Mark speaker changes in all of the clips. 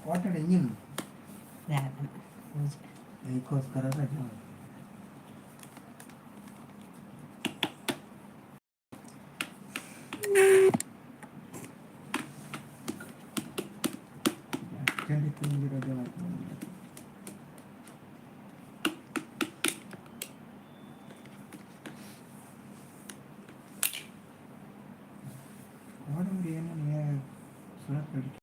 Speaker 1: ವಾಟಡೆ ಹಿಂಗಿನ
Speaker 2: ಪೂಜೆ
Speaker 1: ಅದಕ್ಕೋಸ್ಕರ ರಜೆ ರಜೆ ಮಾಡ್ಕೊಂಡು ಏನು ಸುರತ್ ಅಡಿಕೆ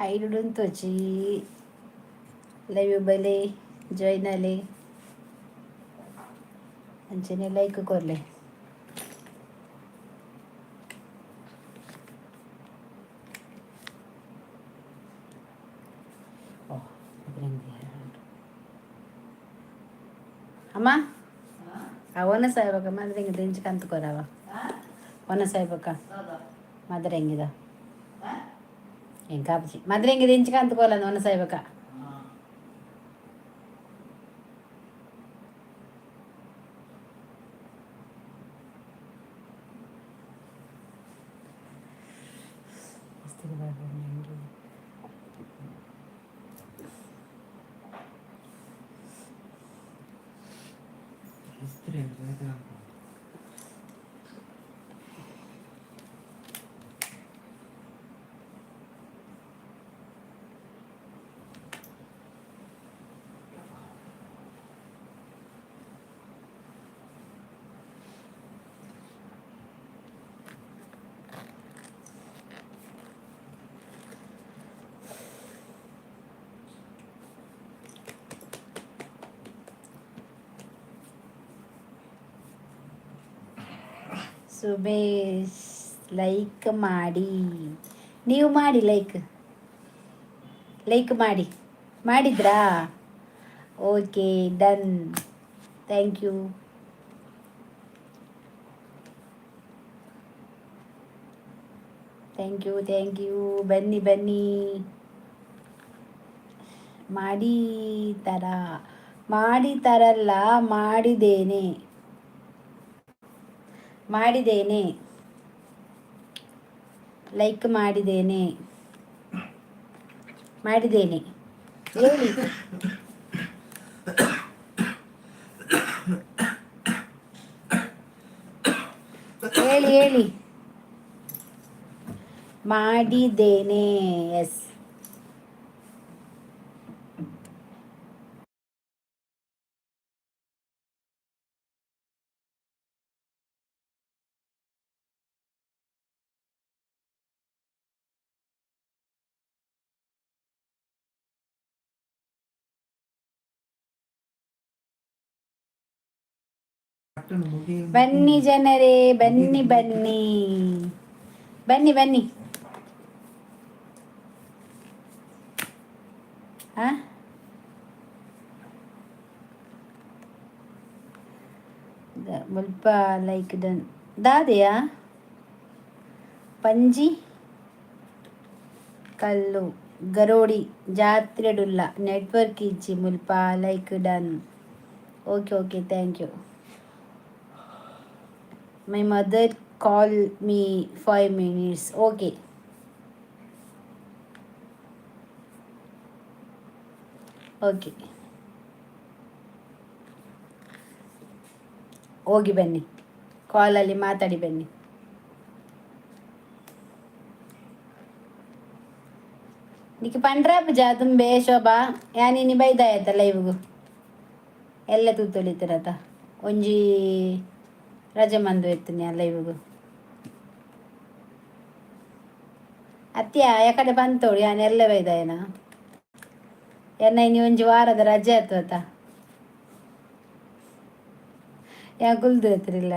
Speaker 2: ಐಡುಡು ತೋಚಿ ಲೈವ್ ಬಲೆ ಜಾಯ್ನ್ ಅಲೆ ಅಂಚನೆ ಲೈಕ್ ಕೊರ್ಲೆ ಅಮ್ಮ ಅವನ ಸಾಯ್ಬೇಕ ಮಾದ್ರೆ ಹಿಂಗೆ ದಿಂಚಕ್ಕೆ ಅಂತಕೋರವ ಅವನ ಸಾಯ್ಬೇಕ ಮಾದ್ರೆ ಹೆಂಗಿದ ಹೆಂಗೆ ಕಾಪಚಿ ಮಾದ್ರೆ ಹಿಂಗೆ ದಿಂಚಕ್ಕೆ ಅಂತಕೋಲ್ಲ ಅವನ ಸಾಯ್ಬೇಕ ಸುಬೇಶ್ ಲೈಕ್ ಮಾಡಿ, ನೀವು ಮಾಡಿ ಲೈಕ್ ಮಾಡಿ, ಮಾಡಿದ್ರಾ? Okay done, thank you. Thank you. ಬನ್ನಿ ಮಾಡಿತಾರಲ್ಲ, ಮಾಡಿದ್ದೇನೆ, ಲೈಕ್ ಮಾಡಿದ್ದೇನೆ ಹೇಳಿ ಮಾಡಿದ್ದೇನೆ. ಎಸ್, ಬನ್ನಿ ಜನರೇ, ಬನ್ನಿ ಮುಲ್ಪ ಲೈಕ್ ಡನ್ ದಾದೆಯಾ ಪಂಜಿ ಕಲ್ಲು ಗರೋಡಿ ಜಾತ್ರೆಡುಲ್ಲ ನೆಟ್ವರ್ಕ್ ಇಜ್ಜಿ ಮುಲ್ಪ like done. Okay thank you. My mother call me 5 minutes. Okay okay, ಹೋಗಿ ಬನ್ನಿ, ಕಾಲಲ್ಲಿ ಮಾತಾಡಿ ಬನ್ನಿ. నీకు పండ్రాపు జాతం బే శోಭ ಯಾನಿ ಬೈದ ಆಯ್ತಲ್ಲ ಇವಾಗ ಎಲ್ಲ ತೂತೊಳಿತಿರತ ಒಂಜಿ ರಜೆ ಮಂದು ಎತ್ತುನಿ ಅಲ್ಲ ಇವಾಗ ಅತ್ಯ ಯಾಕಡೆ ಬಂತೋಳಿ ಯಾನ್ ಎಲ್ಲ ಬೈದಾಯನ ಎನ್ನ ಇನಿ ಒಂಜಿ ವಾರದ ರಜೆ ಆಯ್ತು ಯಾ ಕುಲ್ದು ಎತ್ತರಿಲ್ಲ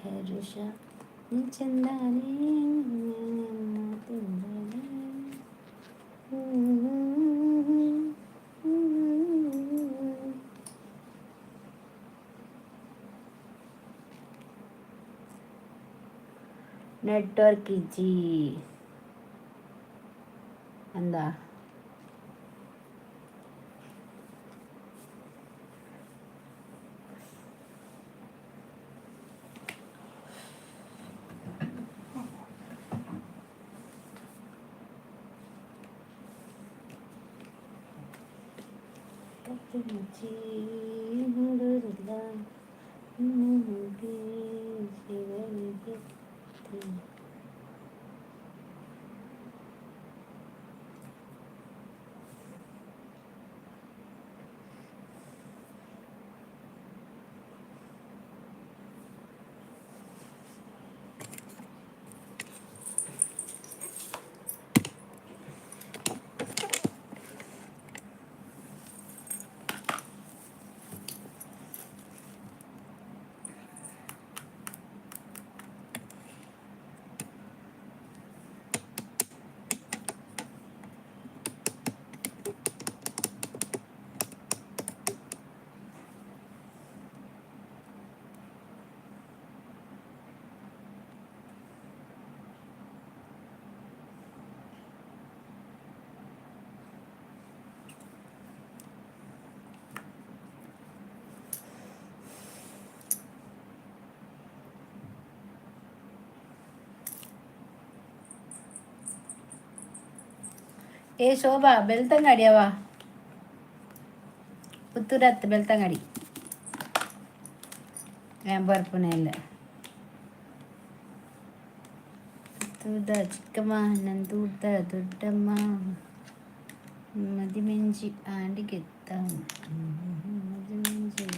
Speaker 2: ಹರುಷ ಚಂದಾನೆ ನೆಟ್ವರ್ಕ್ ಇಜ್ಜಿ ಅಂದ ನೋಡೋದಿಲ್ಲ ಶಿವನಿಗೆ ಏ ಶೋಭಾ ಬೆಳ್ತಂಗಡಿ ಅವ ಪುತ್ತೂರು ಹತ್ತು ಬೆಳ್ತಂಗಡಿ ಬರ್ಪುನ ಇಲ್ಲ ಪುತ್ತೂರ್ದ ಚಿಕ್ಕಮ್ಮ ನಂದೂರ್ದ ದೊಡ್ಡಮ್ಮ ಮದಿಮೆಂಜಿ ಆಂಡಿಗೆತ್ತ ಮದಿಮೆಂಜಿ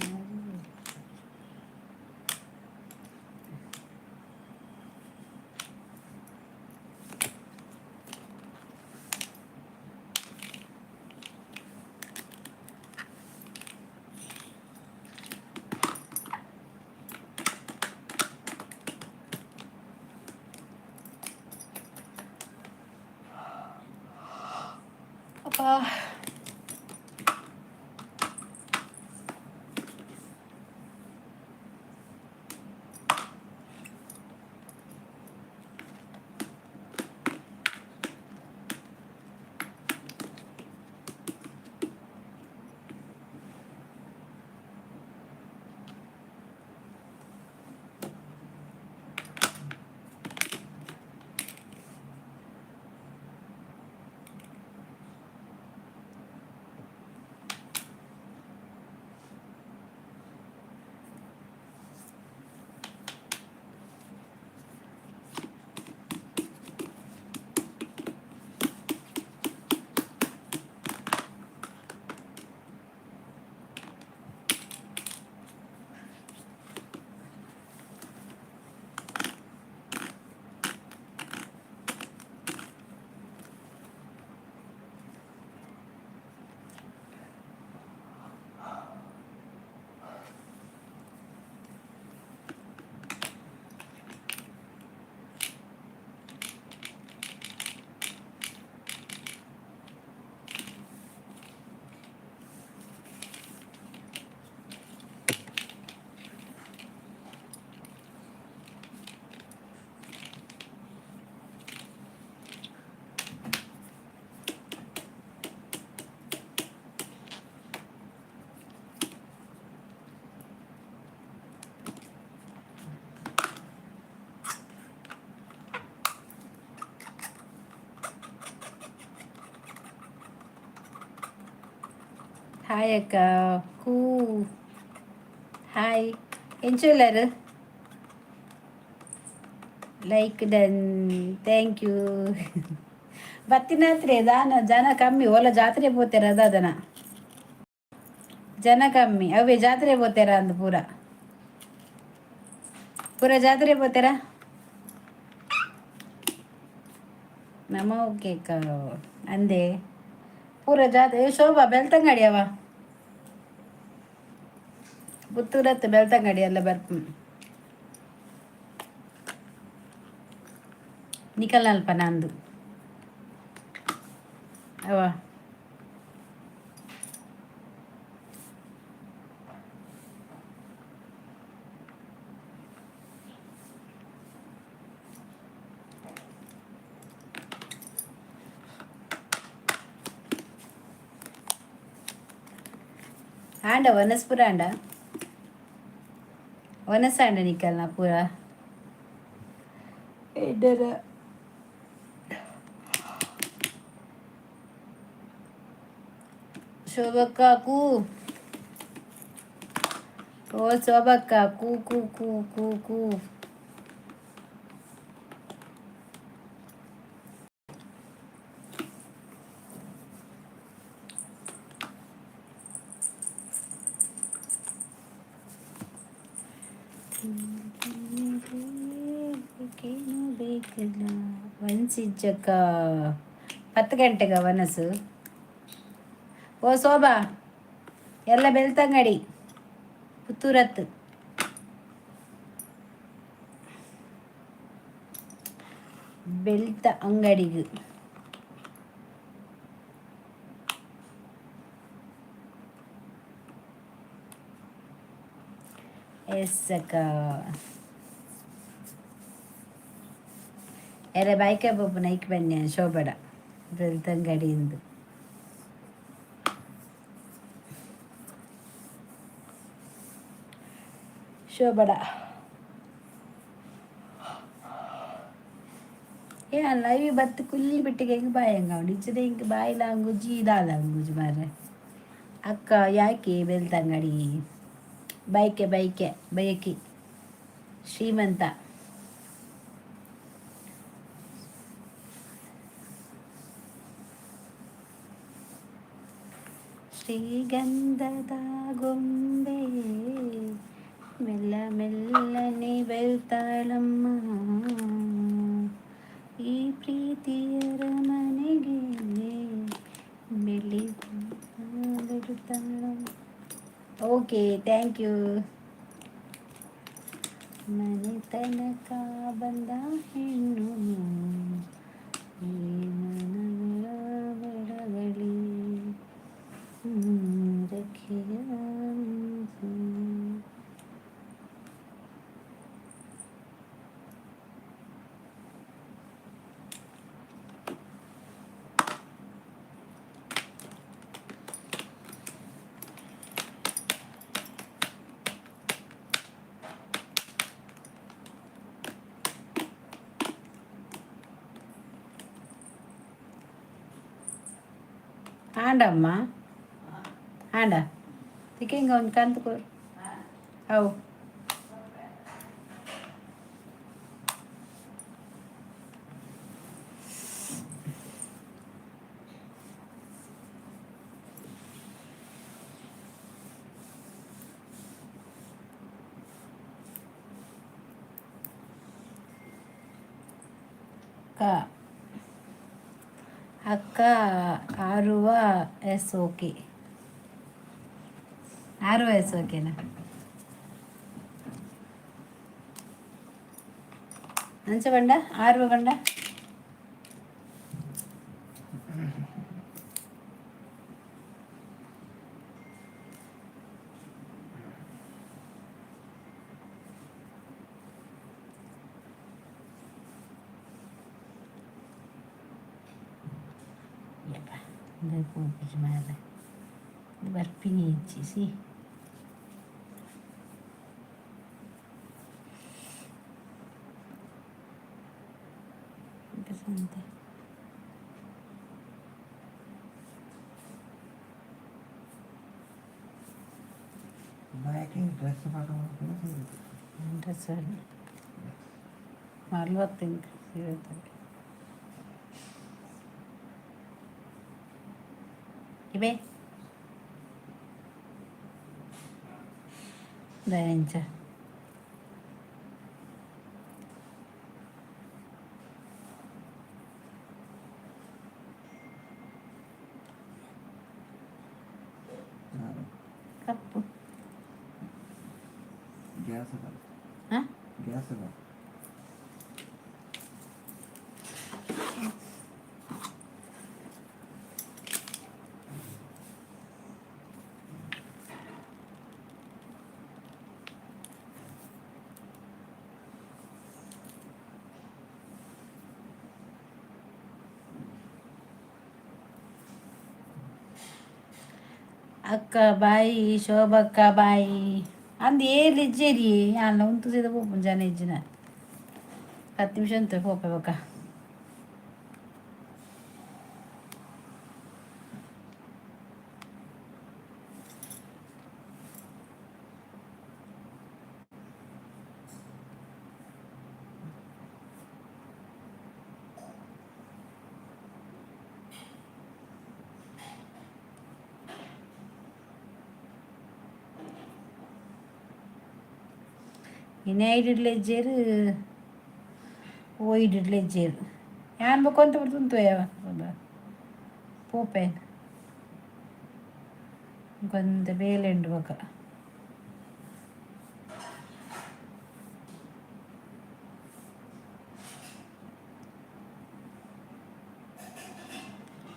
Speaker 2: ಅಪ್ಪ హాయ్ అక్క. కూ హాయ్. ఏం చూడలేరు? Like done. Thank you. ಬತ್ತಿನತ್ರಿ ಜನ ಕಮ್ಮಿ ಒಲ್ಲ ಜಾತ್ರೆ ಪೋತಾರ ಅದನ ಜನ ಕಮ್ಮಿ ಅವೇ ಜಾತ್ರೆ ಪೋತಾರ ಅಂದು ಪೂರ ಪೂರ ಜಾತ್ರೆ ಪೋತಾರ ನಮ್ಮ ಓಕೆ ಅಂದೆ ಪೂರ ಜಾತ್ರೆ ಶೋಭಾ ಬೆಳ್ತಂಗಡಿ ಅವ ಪುತ್ತೂರತ್ತು ಬೆಳ್ತಂಗಡಿ ಎಲ್ಲ ಬರ್ಪ ನಿಕಲ್ ಅಲ್ಪ ನಂದು ಅವ ಆಂಡ ವನಸ್ಪುರ ಆಂಡ ವನಸ ಆಂಡ ನಿಕಲ್ನ ಪೂರ ಎಡ್ಡರ ಶೋಭಕ್ಕ ಕೂ ಓ ಶೋಭಕ್ಕ ಕೂ ಕೂ ಕೂ ಕೂ ಕೂ ಬೇಕಲ್ಲ ವನ್ಸಿಜ್ಜಕ್ಕ 10 ಗಂಟೆಗ ವನಸು ಓ ಶೋಭಾ ಎಲ್ಲ ಬೆಳ್ತಂಗಡಿ ಪುತ್ತೂರತ್ತು ಬೆಳ್ತ ಅಂಗಡಿಗು ಎಸ್ ಅಕ್ಕ ಎರೆ ಬೈಕೆ ಬೊಬ್ಬು ನೈಕ್ ಬನ್ನಿ ಶೋಭಡ ಬೆಳ್ತಂಗಡಿಯಿಂದ ಶೋಭಡ ಏ ಲೈವ್ ಬತ್ತು ಕುಲ್ಲಿ ಬಿಟ್ಟಿಗೆ ಹೆಂಗೆ ಬಾಯಿ ಹಂಗ ಇಚ್ಚದೆ ಹಿಂಗೆ ಬಾಯಿ ಲಾಂಗುಜಿ ಇದಾ ಲಾಂಗುಜಿ ಮಾರ್ರೆ ಅಕ್ಕ ಯಾಕೆ ಬೆಳ್ತಂಗಡಿ ಬೈಕೆ ಬೈಕಿ ಶ್ರೀಮಂತ ಶ್ರೀಗಂಧದ ಗೊಂಬೆ ಮೆಲ್ಲ ಮೆಲ್ಲನೆ ಬೆಳ್ತಾಳಮ್ಮ ಈ ಪ್ರೀತಿಯರ ಮನೆಗೆ ಬೆಳ್ತಾಳಮ್ಮ. Okay thank you. ಮನೆ ತನಕ ಬಂದ ಹೆಣ್ಣು ಬೆಳಗಲಿ ఆండమ్మా ఆండ తిక్కింగా ఉంది కంతుకో అవు ಅಕ್ಕ ಆರುವ ಎಸ್ ಓಕೆ ಆರುವ ಎಸ್ ಓಕೆನಾ ಅಂಚ ಬಂಡ ಆರುವ ಬಂಡ ಬರ್ಪಿನಿ ಹೆಚ್ಚಿಸಿ interessante.
Speaker 1: ಡ್ರೆಸ್ ಪಾಠ ಮಾಡ್ಕೊಂಡು
Speaker 2: ಡ್ರೆಸ್ ನಲ್ವತ್ತಿಂಗ್ ಇರುತ್ತದೆ ಇವೆ ಇಂಚ ಕಪ್ಪು
Speaker 1: ಗ್ಯಾಸ್ ಅದ
Speaker 2: ಹಾಂ
Speaker 1: ಗ್ಯಾಸ್ ಅದ
Speaker 2: ಅಕ್ಕ ಬಾಯಿ ಶೋಭಕ್ಕ ಬಾಯಿ ಅಂದು ಏಳು ಇಜ್ಜೇರಿ ಅಲ್ಲ ಉಂಟು ಸೀದ ಪೋಪು ಜನ ಇಜ್ಜಿನ 10 ನಿಮಿಷ ಅಂತ ಪೋಪೆ ಬಕ್ಕ ಇನ್ನು ಇಜ್ಜೇರು ಇಜ್ಜೇರು ಯಾನ್ ಬೇಕು ಅಂತ ಬಿಡ್ತುಂತು ಯಾವ ಪೋಪೆ ಕೊಂತ ಬೇಲೆಂಡು ಬಕ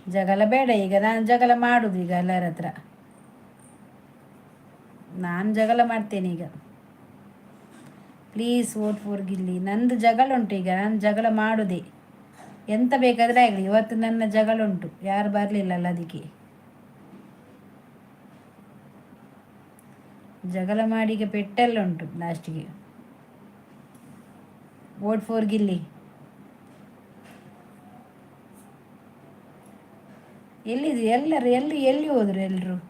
Speaker 2: ಜಗಳ ಬೇಡ ಈಗ ನಾನು ಜಗಳ ಮಾಡುದು ಈಗ ಎಲ್ಲರ ಹತ್ರ ನಾನು ಜಗಳ ಮಾಡ್ತೇನೆ ಈಗ ಪ್ಲೀಸ್ ವೋಟ್ ಫಾರ್ ಗಿಲ್ಲಿ ನಂದು ಜಗಳ ಉಂಟು ಈಗ ನಾನು ಜಗಳ ಮಾಡುದೇ ಎಂತ ಬೇಕಾದರೆ ಆಗಲಿ ಇವತ್ತು ನನ್ನ ಜಗಳ ಉಂಟು ಯಾರು ಬರಲಿಲ್ಲಲ್ಲ ಅದಕ್ಕೆ ಜಗಳ ಮಾಡಿ ಈಗ ಪೆಟ್ಟೆಲ್ಲ ಉಂಟು ಲಾಸ್ಟಿಗೆ ವೋಟ್ ಫಾರ್ ಗಿಲ್ಲಿ ಎಲ್ಲಿದೆ ಎಲ್ಲರೂ ಎಲ್ಲಿ ಹೋದ್ರು ಎಲ್ಲರೂ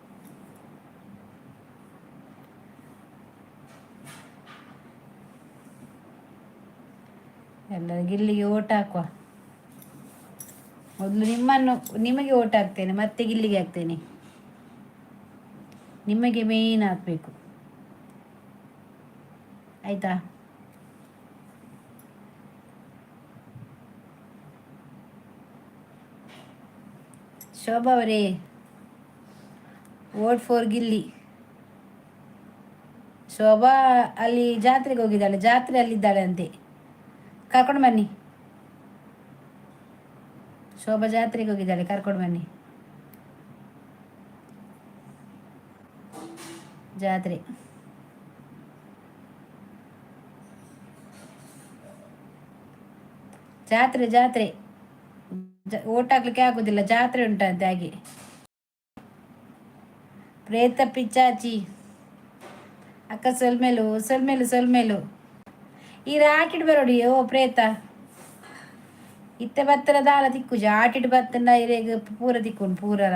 Speaker 2: ಎಲ್ಲರೂ ಗಿಲ್ಲಿಗೆ ಓಟ್ ಹಾಕುವ ಮೊದಲು ನಿಮಗೆ ಓಟ್ ಹಾಕ್ತೇನೆ ಮತ್ತೆ ಗಿಲ್ಲಿಗೆ ಹಾಕ್ತೇನೆ ನಿಮಗೆ ಮೇನ್ ಹಾಕಬೇಕು ಆಯ್ತಾ ಶೋಭಾ ಅವರೇ ವೋಟ್ ಫಾರ್ ಗಿಲ್ಲಿ ಶೋಭಾ ಅಲ್ಲಿ ಜಾತ್ರೆಗೆ ಹೋಗಿದ್ದಾಳೆ ಜಾತ್ರೆ ಅಲ್ಲಿದ್ದಾಳೆ ಅಂತೆ ಕರ್ಕೊಂಡು ಬನ್ನಿ ಶೋಭಾ ಜಾತ್ರೆಗೆ ಹೋಗಿದ್ದಾಳೆ ಕರ್ಕೊಂಡು ಬನ್ನಿ ಜಾತ್ರೆ ಜಾತ್ರೆ ಜಾತ್ರೆ ಓಟ್ ಹಾಕ್ಲಿಕ್ಕೆ ಆಗುದಿಲ್ಲ ಜಾತ್ರೆ ಉಂಟಂತೆ ಹಾಗೆ ಪ್ರೇತ ಪಿಚಾಚಿ ಅಕ್ಕ ಸೊಲ್ಮೇಲು ಈ ಆಟಿಡ್ ಬರೋಡಿ ಓ ಪ್ರೇತ ಇತ್ತೆ ಬತ್ತರ ದಾಲ ತಿಕ್ಕುಜ ಆಟಿಡ್ ಬತ್ತನ ಇರೇಗ ಪೂರ ತಿಕ್ಕೊಂಡು ಪೂರರ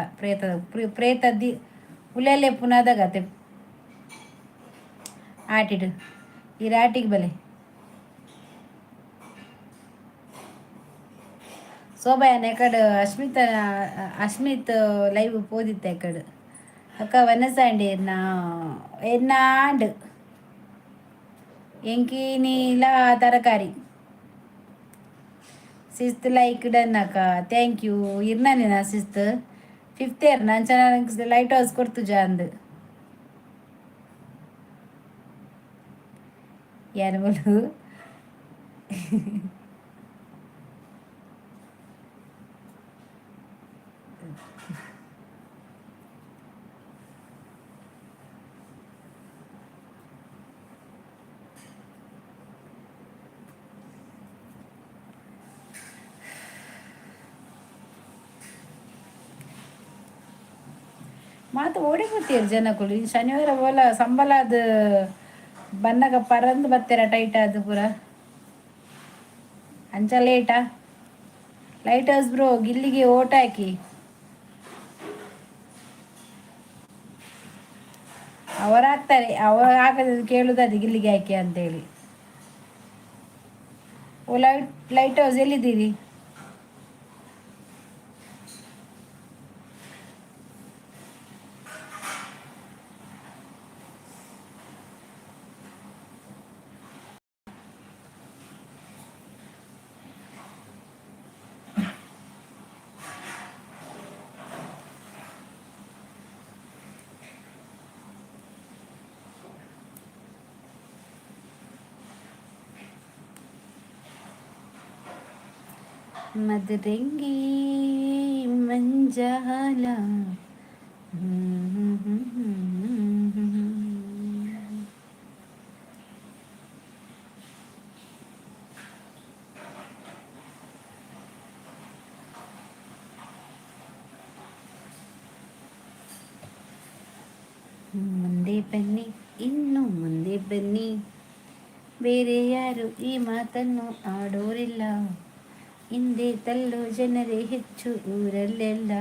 Speaker 2: ಪ್ರೇತದ್ದಿ ಉಲೆಲೆ ಪುನದಗತೆ ಆಟಿಡ್ ಈ ಆಟಿಗೆ ಬಲೆ ಶೋಭಾಯನ ಎಕಡೆ ಅಶ್ಮಿತ್ ಲೈವ್ ಪೋದಿತ್ತೆ ಎಕಡೆ ಅಕ್ಕ ವನಸಂಡಿ ಎನ್ನಾಂಡ್ ಎಂಕಿ ನೀಲ ತರಕಾರಿ ಸಿಸ್ತ್ ಲೈಕ್ ಡನ್ ಅಕ್ಕ ಥ್ಯಾಂಕ್ ಯು ಇರ್ನಾನೇನಾ ಸಿಸ್ತ್ 5th ಇಯರ್ ನಾನು ಚೆನ್ನಾಗಿ ಲೈಟ್ ಹೌಸ್ ಕೊಡ್ತು ಅಂದು ಯಾರು ಬೋಲು ಮಾತು ಓಡಿಬಿಡ್ತೀರಿ ಜನಗಳು ಶನಿವಾರ ಬೋಲ ಸಂಬಳ ಅದು ಬನ್ನಗ ಪರಂದು ಬರ್ತೀರ ಟೈಟ್ ಅದು ಪೂರ ಅಂಚ ಲೇಟಾ ಲೈಟ್ ಹೌಸ್ ಬ್ರೋ ಗಿಲ್ಲಿಗೆ ಓಟ್ ಹಾಕಿ ಅವರು ಹಾಕ್ತಾರೆ, ಅವರು ಹಾಕದ ಕೇಳುದು ಅದು ಇಲ್ಲಿಗೆ ಹಾಕಿ ಅಂತೇಳಿ. ಓ ಲೈಟ್ ಹೌಸ್ ಎಲ್ಲಿದ್ದೀರಿ? ಮದರಂಗಿ ಮಂಜಾಲ ಮುಂದೆ ಬನ್ನಿ, ಇನ್ನು ಮುಂದೆ ಬನ್ನಿ, ಬೇರೆ ಯಾರು ಈ ಮಾತನ್ನು ಆಡೋರಿಲ್ಲ, ಹಿಂದೆ ತಳ್ಳು ಜನರೇ ಹೆಚ್ಚು ಊರಲ್ಲೆಲ್ಲ.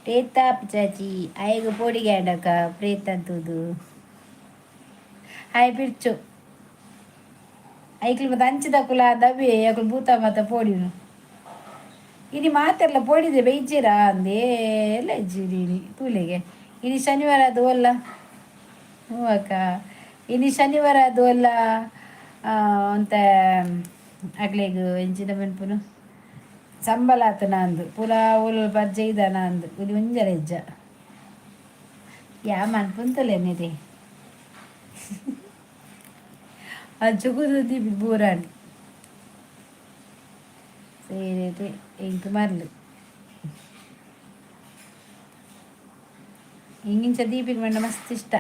Speaker 2: ಟೇತಾಪ್ ಚಾಚಿ ಆಯ್ಗ ಪೋಡಿಗೆ ಆಡಕ ಪ್ರೇತ ಅಂತದ್ದು ಆಯ್ ಪಿರ್ಚು ಐಕ್ಲು ಮತ್ತೆ ಅಂಚಿದ ಕುಲ ದಬ್ಬೆ ಯಾಕಲು ಭೂತ ಮತ ಪೋಡಿನು ಇನಿ ಮಾತೆಲ್ಲ ಪೋಡಿದೆ ಬೈಜೀರ ಅಂದೇ ಎಲ್ಲ ಇಜ್ಜಿರಿ ತೂಲೆಗೆ. ಇನಿ ಶನಿವಾರ ಅದು ಅಲ್ಲ, ಹ್ಞೂ ಅಕ್ಕ, ಇನಿ ಶನಿವಾರ ಅದು ಅಲ್ಲ ಅಂತ ಆಗ್ಲೇಗ ಎಂಚಿನ ಬೆನ್ಪುನು ಸಂಬಳ ಆತನ ಅಂದು ಪುರಾ ಓಲು ಬರ್ಜೆ ಇದ್ದಾನ ಅಂದು ಇದು ಮುಂಜಾನೆ ಹೆಜ್ಜ ಯಾ ಮನ್ಪುಂತಲೇನಿದೆ ಅಜ್ಜುಗುದಿ ಬೂರಾಣಿ ಸೇರಿ ಎಂಟು ಮರ್ಲು ಹಿಂಗಿಂಚ ದೀಪಿಗೆ ಮಂಡ ಮಸ್ತ್ ಇಷ್ಟ.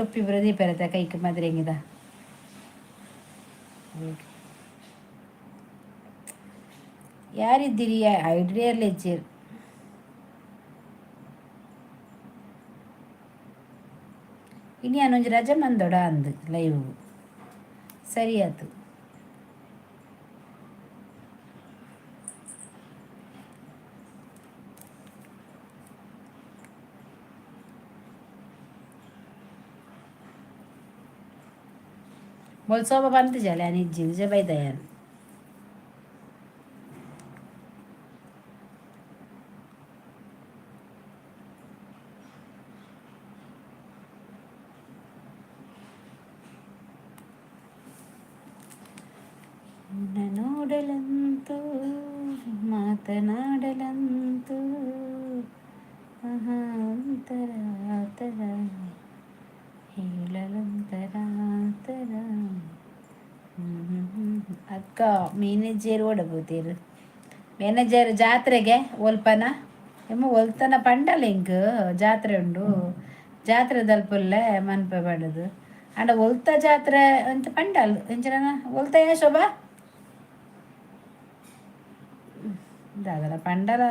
Speaker 2: ಟೊಪ್ಪಿ ಬರೋ ದೀಪ ಇರತ್ತೆ ಕೈಗೆ ಮದುವೆ ಹೆಂಗಿದ ಯಾರಿದ್ದೀರಿ ಐಡ್ರಿಯರ್ಲಿ ಹೆಚ್ಚೇರು ಇನ್ನು ನಾನೊಂದು ರಜೆ ಮಂದೋಡ ಅಂದು ಲೈವ್ ಸರಿ ಆಯ್ತು. बोल सोबा बनते झाले आणि जिलजे बाई दयान ನೋಡಲಂತೂ ಮಾತನಾಡಲಂತೂ ಒಂಥರ ತರ ಹೇಳಲಂತರ ತರ ಅಕ್ಕ ಮೇನೇಜರ್ ಓಡಬೋತೀರು ಮೇನೇಜರ್ ಜಾತ್ರೆಗೆ ಒಲ್ಪನ ಎಮ್ಮ ಒಲ್ತನ ಪಂಡಲ್ಲ ಹಿಂಗೆ ಜಾತ್ರೆ ಉಂಡು ಜಾತ್ರೆ ದಲ್ಪುಲ್ಲೆ ಮನ್ಪೆ ಬಡದು ಅಂಡ ಒಲ್ತ ಜಾತ್ರೆ ಅಂತ ಪಂಡಲ್ ಎಂಚನ ಒಲ್ತ ಶೋಭಾ దాదాపు పండల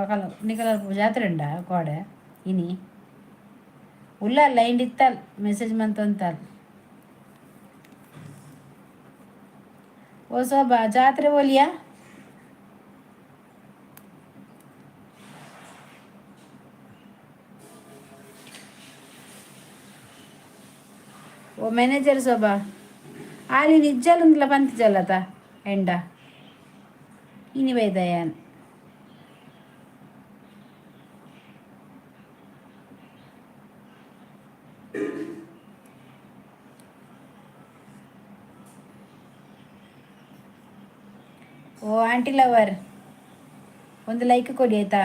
Speaker 2: ఒకళ్ళు నీకు జాతర ఉండా కోడే ఇని ಉಲ್ಲ ಲೈನ್ ಇತ್ತಲ್ ಮೆಸೇಜ್ ಮಂತಂತಲ್ ಓ ಸೋಬಾ ಜಾತ್ರೆ ಓಲಿಯಾ ಓ ಮ್ಯಾನೇಜರ್ ಸೋಬಾ ಆಲಿ ನಿಜ್ಜಲುಂದ್ಲ ಪಂತಿಜಲ್ಲತ ಎಂಡ ಇನಿ ಬೈದಯಾನ್ ಓ ಆಂಟಿ ಲವರ್ ಒಂದು ಲೈಕ್ ಕೊಡಿ ಆಯ್ತಾ.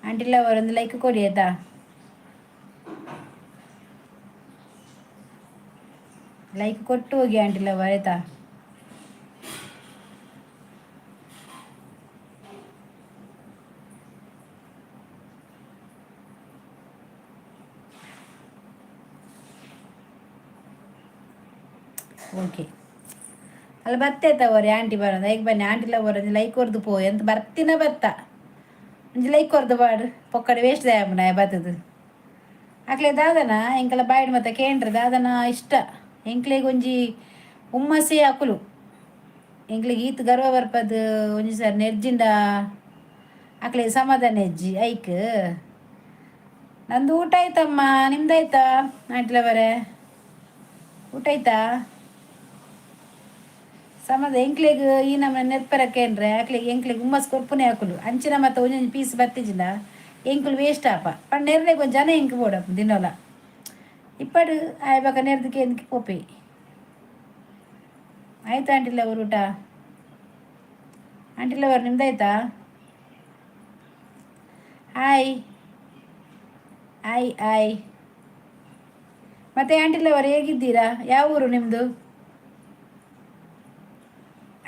Speaker 2: ಆಂಟಿ ಲವರ್ ಒಂದು ಲೈಕ್ ಕೊಡಿ ಆಯ್ತಾ. ಲೈಕ್ ಕೊಟ್ಟು ಹೋಗಿ ಆಂಟಿ ಲವರ್ ಆಯ್ತಾ. ಓಕೆ ಅಲ್ಲಿ ಬರ್ತೈತವ್ರಿ ಆಂಟಿ ಬರೋದು ಈಗ ಬನ್ನಿ ಆಂಟಿ ಲವರ್ ಒಂದು ಲೈಕ್ ಹೊರ್ದು ಪೋ ಎಂತ ಬರ್ತಿನ ಬರ್ತಾ ಒಂದು ಲೈಕ್ ಹೊರ್ದು ಬಾಡು ಪೊಕ್ಕಡೆ ವೇಸ್ಟ್ ದಯಮ್ಮನ ಬರ್ತದು ಆಕ್ಲೆ ದಾದನ ಎಂಕಲ ಬಾಯ್ಡ್ ಮತ್ತೆ ಕೇಂದ್ರ ದಾದನ ಇಷ್ಟ ಎಂಕ್ಲೆಗೆ ಒಂಜಿ ಹುಮ್ಮಸ್ಸೇ ಹಾಕುಲು ಎಂಕ್ಲಿಗೆ ಈತ್ ಗರ್ವ ಬರ್ಪದು ಒಂಜಿ ಸಾರಿ ನೆರ್ಜಿಂಡ ಅಕ್ಲಿಗೆ ಸಮಾಧಾನ ಹೆಜ್ಜಿ ಐಕ್ ನಂದು ಊಟ ಆಯ್ತಮ್ಮ, ನಿಮ್ದಾಯ್ತಾ ಆಂಟ್ಲವರೇ? ಊಟ ಆಯ್ತಾ? ಸಮದ ಎಂಕ್ಲಿಗೆ ಈ ನಮ್ಮ ನೆರ್ಪರಕ್ಕೇನ್ರೆ ಆಕ್ಲಿಗೆ ಎಂಕ್ಲಿಗೆ ಹುಮ್ಮಸ್ ಕೊರ್ಪುನೆ ಹಾಕುಲು ಅಂಚಿನ ಮತ್ತು ಒಂದೊಂದು ಪೀಸ್ ಬತ್ತಿಜಿನ ಎಂಕುಲು ವೇಸ್ಟ್ ಆಪ ಪಂಡ ನೆರ್ನೆಗೆ ಒಂದು ಜನ ಎಂಕ್ ಬೋಡಪ್ಪ ದಿನೋಲ ಇಪ್ಪಡು ಆಯ್ಬಾಕ ನೆರ್ದಕ್ಕೆ ಎಂದಕ್ಕೆ ಪೋಪೆ ಆಯ್ತಾ ಆಂಟಿಲ್ಲ ಅವ್ರ ಊಟ? ಆಂಟಿಲ್ಲ ಅವ್ರು ನಿಮ್ದಾಯ್ತಾ? ಹಾಯ್ ಆಯ್ ಆಯ್. ಮತ್ತೆ ಆಂಟಿಲ್ಲ ಅವರು ಹೇಗಿದ್ದೀರಾ? ಯಾವ ಊರು ನಿಮ್ಮದು?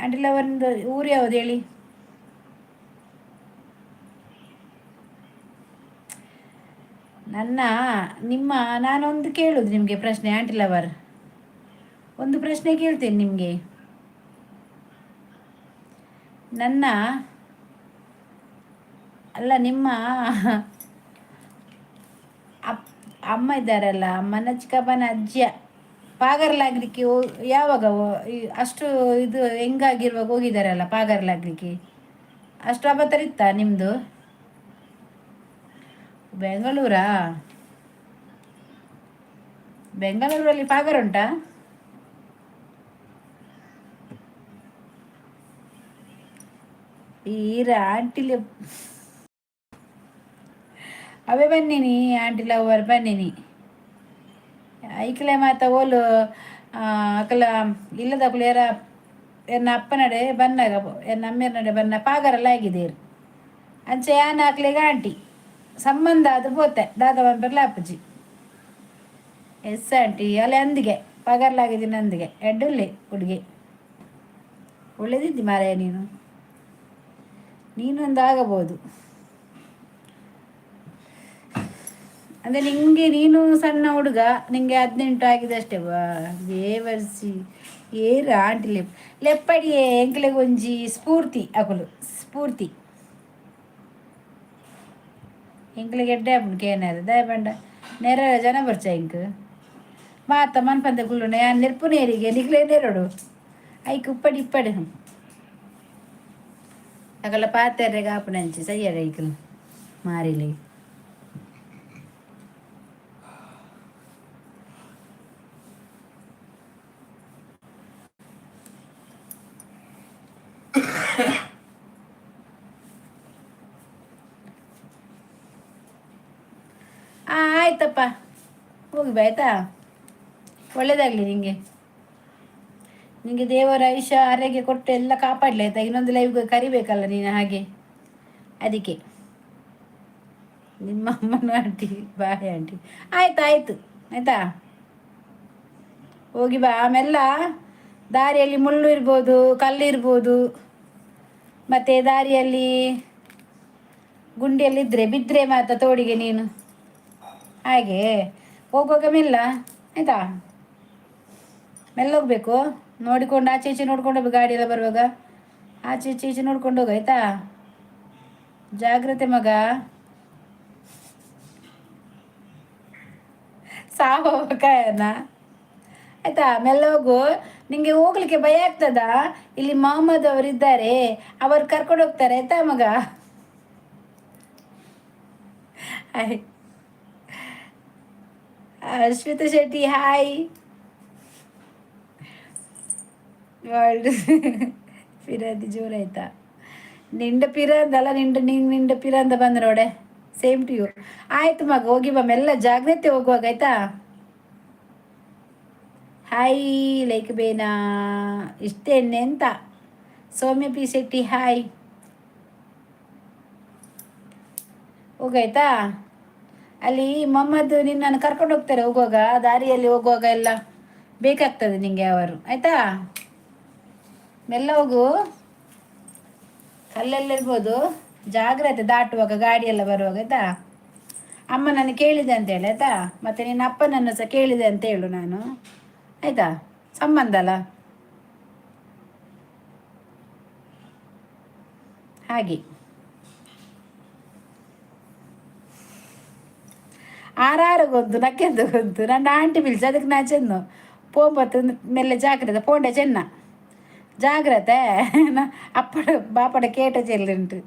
Speaker 2: ಆಂಟಿಲ್ಲ ಅವರಿಂದ ಊರು ಯಾವುದು ಹೇಳಿ? ನಾನೊಂದು ಕೇಳುದು ನಿಮಗೆ ಪ್ರಶ್ನೆ ಆಂಟಿಲವರ್, ಒಂದು ಪ್ರಶ್ನೆ ಕೇಳ್ತೇನೆ ನಿಮಗೆ. ನಿಮ್ಮ ಅಮ್ಮ ಇದ್ದಾರಲ್ಲ, ಅಮ್ಮನ ಚಿಕ್ಕಪ್ಪನ ಅಜ್ಜಿಯ ಪಾಗರ್ಲಾಗ್ಲಿಕ್ಕೆ ಯಾವಾಗ ಅಷ್ಟು ಇದು ಹೆಂಗಾಗಿರುವಾಗ ಹೋಗಿದ್ದಾರಲ್ಲ ಪಾಗರ್ಲಾಗ್ಲಿಕ್ಕೆ, ಅಷ್ಟು ಅಬತರಿತ್ತ ನಿಮ್ಮದು? ಬೆಂಗಳೂರಾ? ಬೆಂಗಳೂರಲ್ಲಿ ಪಾಗರ್ ಉಂಟಾ? ಈರ ಆಂಟಿಲಿ ಅವೇ ಬನ್ನಿನಿ ಆಂಟಿಲ ಅವರು ಬನ್ನಿನಿ ಐಕ್ಲೆ ಮಾತ ಓಲು ಅಕಲ ಇಲ್ಲದ ಕುಳಿಯರ ಎನ್ನ ಅಪ್ಪನಡೆ ಬನ್ನಾಗ ಎನ್ನ ಅಮ್ಮೇರ ನಡೆ ಬನ್ನ ಪಾಗರೆಲ್ಲ ಆಗಿದೇರು ಅಂಚೆ ಯಾನ ಹಾಕ್ಲಿಗೆ ಆಂಟಿ ಸಂಬಂಧ ಅದು ಪೋತೆ ದಾದ ಬಂಪರ್ಲ ಅಪ್ಪಜಿ ಎಸ್ ಆಂಟಿ ಅಲ್ಲಿ ಅಂದಿಗೆ ಪಗರ್ಲಾಗಿದ್ದೀನಿ ಅಂದಿಗೆ ಎಡ್ಡುಲ್ಲಿ ಹುಡುಗಿ ಒಳ್ಳೇದಿದ್ದಿ ಮಾರಾಯ ನೀನೊಂದು ಆಗಬಹುದು. ಅಂದರೆ ನೀನು ಸಣ್ಣ ಹುಡುಗ, ನಿಂಗೆ 18 ಆಗಿದೆ ಅಷ್ಟೇ. ದೇವರ್ಸಿ ಏರು ಆಂಟಿ ಲೆಪ್ಪಡಿಯೇ ಎಂಕ್ಲೆಗೆ ಒಂಜಿ ಸ್ಫೂರ್ತಿ ಅಕುಲು ಸ್ಫೂರ್ತಿ ಎಂಕ್ಲೆಗೆ ಎಡ್ಡೆ ಅಪ್ಪು ಕೇನಾರು ದಯಪಂಡ ನೆರ ಜನ ಬರ್ಚ ಇಂಕ್ ಮಾತ ಮನ್ಪಂದ ಕುಳ್ಳುಂಡ ಯಾನ್ ನೆರ್ಪುನೇರಿಗೆ ನಿಗ್ಲೇ ನೆರಡು ಐಕ್ ಇಪ್ಪಡಿ ಅಕಲ್ಲ ಪಾತೆರ್ರೆಗೆ ಆಪುನಂಚಿ ಸಯ್ಯಡ ಐಕಲ್ ಮಾರಿಲಿ ಆಯ್ತಪ್ಪ ಹೋಗಿ ಬಾ ಆಯ್ತಾ. ಒಳ್ಳೇದಾಗಲಿ ನಿಂಗೆ ದೇವರ ಆಯುಷ್ಯ ಆರೋಗ್ಯ ಕೊಟ್ಟು ಎಲ್ಲ ಕಾಪಾಡಲಿ ಆಯ್ತಾ. ಇನ್ನೊಂದು ಲೈವ್ಗೆ ಕರಿಬೇಕಲ್ಲ ನೀನು, ಹಾಗೆ ಅದಕ್ಕೆ ನಿಮ್ಮ ಅಮ್ಮನ ಆಂಟಿ ಬಾಯ್ ಆಂಟಿ. ಆಯ್ತು ಆಯ್ತಾ, ಹೋಗಿ ಬಾ. ಆಮೆಲ್ಲ ದಾರಿಯಲ್ಲಿ ಮುಳ್ಳು ಇರ್ಬೋದು, ಕಲ್ಲು ಇರ್ಬೋದು, ಮತ್ತು ದಾರಿಯಲ್ಲಿ ಗುಂಡಿಯಲ್ಲಿದ್ದರೆ ಬಿದ್ದರೆ ಮಾತ್ರ ತೋಡಿಗೆ ನೀನು, ಹಾಗೆ ಹೋಗುವಾಗ ಮೆಲ್ಲ ಆಯಿತಾ, ಮೆಲ್ಲ ಹೋಗ್ಬೇಕು. ನೋಡಿಕೊಂಡು ಆಚೆ ಈಚೆ ನೋಡ್ಕೊಂಡು ಹೋಗ್ಬೇಕು. ಗಾಡಿ ಎಲ್ಲ ಬರುವಾಗ ಆಚೆ ಈಚೆ ನೋಡ್ಕೊಂಡು ಹೋಗು ಆಯಿತಾ. ಜಾಗ್ರತೆ ಮಗ, ಕಾಯನ ಆಯಿತಾ. ಮೆಲ್ಲ ಹೋಗು. ನಿಂಗೆ ಹೋಗ್ಲಿಕ್ಕೆ ಭಯ ಆಗ್ತದ? ಇಲ್ಲಿ ಮೊಹಮ್ಮದ್ ಅವರಿದ್ದಾರೆ, ಅವರು ಕರ್ಕೊಂಡು ಹೋಗ್ತಾರೆ ಆಯಿತಾ ಮಗ. Hi Ashwita Shetty, hi. World ಪಿರಂದಿ ಜೋರಾಯ್ತಾ? ನಿಂಡ ಪಿರಂದಲ್ಲ ನಿಂಡ ಪಿರಂದ ಬಂದ ನೋಡೆ. Same to you. ಆಯ್ತು ಮಗ, ಹೋಗಿ ಬಾ ಮೆಲ್ಲ, ಜಾಗ್ರತೆ ಹೋಗುವಾಗ ಆಯ್ತಾ. ಹಾಯ್ ಲೈಕ್ ಬೇನಾ ಇಷ್ಟೇನೆ ಅಂತ. ಸೌಮ್ಯ ಪಿ ಶೆಟ್ಟಿ, ಹಾಯ್. ಹೋಗಾಯ್ತಾ. ಅಲ್ಲಿ ಮೊಹಮ್ಮದ್ ನಿನ್ನನ್ನು ಕರ್ಕೊಂಡು ಹೋಗ್ತಾರೆ ಹೋಗುವಾಗ, ದಾರಿಯಲ್ಲಿ ಹೋಗುವಾಗ ಎಲ್ಲ ಬೇಕಾಗ್ತದೆ ನಿಂಗೆ ಅವರು ಆಯಿತಾ. ಮೆಲ್ಲ ಹೋಗು, ಕಲ್ಲೆಲ್ಲಿರ್ಬೋದು, ಜಾಗ್ರತೆ ದಾಟುವಾಗ, ಗಾಡಿಯೆಲ್ಲ ಬರುವಾಗ ಆಯಿತಾ. ಅಮ್ಮ ನಾನು ಕೇಳಿದೆ ಅಂತೇಳಿ ಆಯಿತಾ. ಮತ್ತು ನಿನ್ನ ಅಪ್ಪನನ್ನು ಸಹ ಕೇಳಿದೆ ಅಂತ ಹೇಳು ನಾನು ಆಯಿತಾ. ಸಂಬಂಧ ಅಲ್ಲ ಹಾಗೆ. ಗೊತ್ತು ನಕ್ಕೆಂದು ಗೊತ್ತು ನನ್ನ ಆಂಟಿ ಪಿಲ್ಸ್ ಅದಕ್ಕೆ ನಾ ಚೆನ್ನು ಪೋಂಬತ್ತು ಮೆಲ್ಲ ಜಾಗ್ರತೆ ಪೋಂಡೆ ಚೆನ್ನ ಜಾಗ್ರತೆ ಅಪ್ಪಡ ಬಾಪಡ ಕೇಟ ಚೆಲ್ಲುಂಟು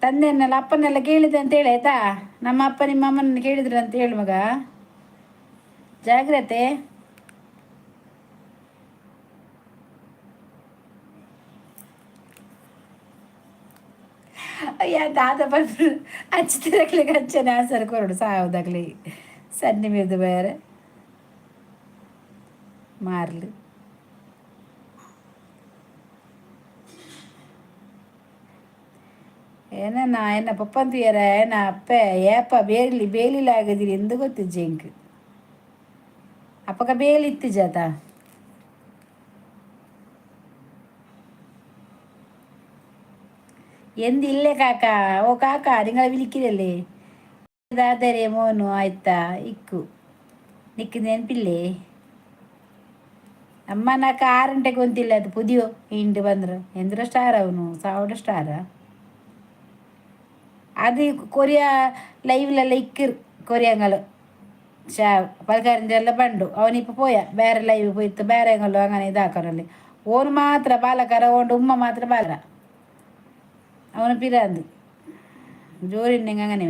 Speaker 2: ತಂದೆಯನ್ನೆಲ್ಲ ಅಪ್ಪನೆಲ್ಲ ಕೇಳಿದೆ ಅಂತ ಹೇಳಿ ಆಯ್ತಾ. ನಮ್ಮ ಅಪ್ಪ ನಿಮ್ಮ ಅಮ್ಮನ ಕೇಳಿದ್ರು ಅಂತ ಹೇಳಿ ಮಗ, ಜಾಗ್ರತೆ. ಅಯ್ಯ ದಾದ ಬಂದು ಹಚ್ಚಿದಾಗ್ಲಿ ಹಚ್ಚನೆ ಆಸರು ಕೊರಡು ಸಾವುದಾಗ್ಲಿ ಸನ್ನಿ ಮೆದು ಬೇರೆ ಮಾರ್ಲಿ ಏನ ಎನ್ನ ಪಪ್ಪಂತಿಯರ ಏನ ಅಪ್ಪ ಏಪ ಬೇಲಿಲ್ಲ ಆಗದಿರಿ ಎಂದು ಗೊತ್ತಿಜ್ಜೆ ಇಂಕ್ ಅಪ್ಪಗ ಬೇಲಿತ್ತು ಜಾತ എന്തില്ലേ കാക്ക. ഓ കാക്ക നിങ്ങൾ വിളിക്കില്ലല്ലേ ദാദരെ മോനു ആಯ್ತಾ ഇക്കു നിക്ക് ನೆನಪಿല്ലേ ಅಮ್ಮ ನಾಕ 6 ಗಂಟೆಗೆ ಗೊಂತಿಲ್ಲ ಅದು ಪುದಿಯೋ ಇಂಡು ಬಂದ್ರು ಎಂದ್ರ ಸ್ಟಾರ್ ಅವನು ಸಾವಿರ ಸ್ಟಾರ അത് കൊറിയ ലൈവിലെല്ലാം ഇക്കർ കൊറിയങ്ങൾ പലകാരൻ്റെ പണ്ടു അവനിപ്പോൾ പോയാ ಬೇರೆ ಲೈವ್ പോയിട്ട് ಬೇರೆ അങ്ങനെ ഇതാക്കാനല്ലേ ഓന് മാത്ര ബാലക്കാര കൊണ്ട് ഉമ്മ മാത്ര ബാലര അവന് പിരാന്ത് ജോലിണ്ടെങ്കിൽ അങ്ങനെ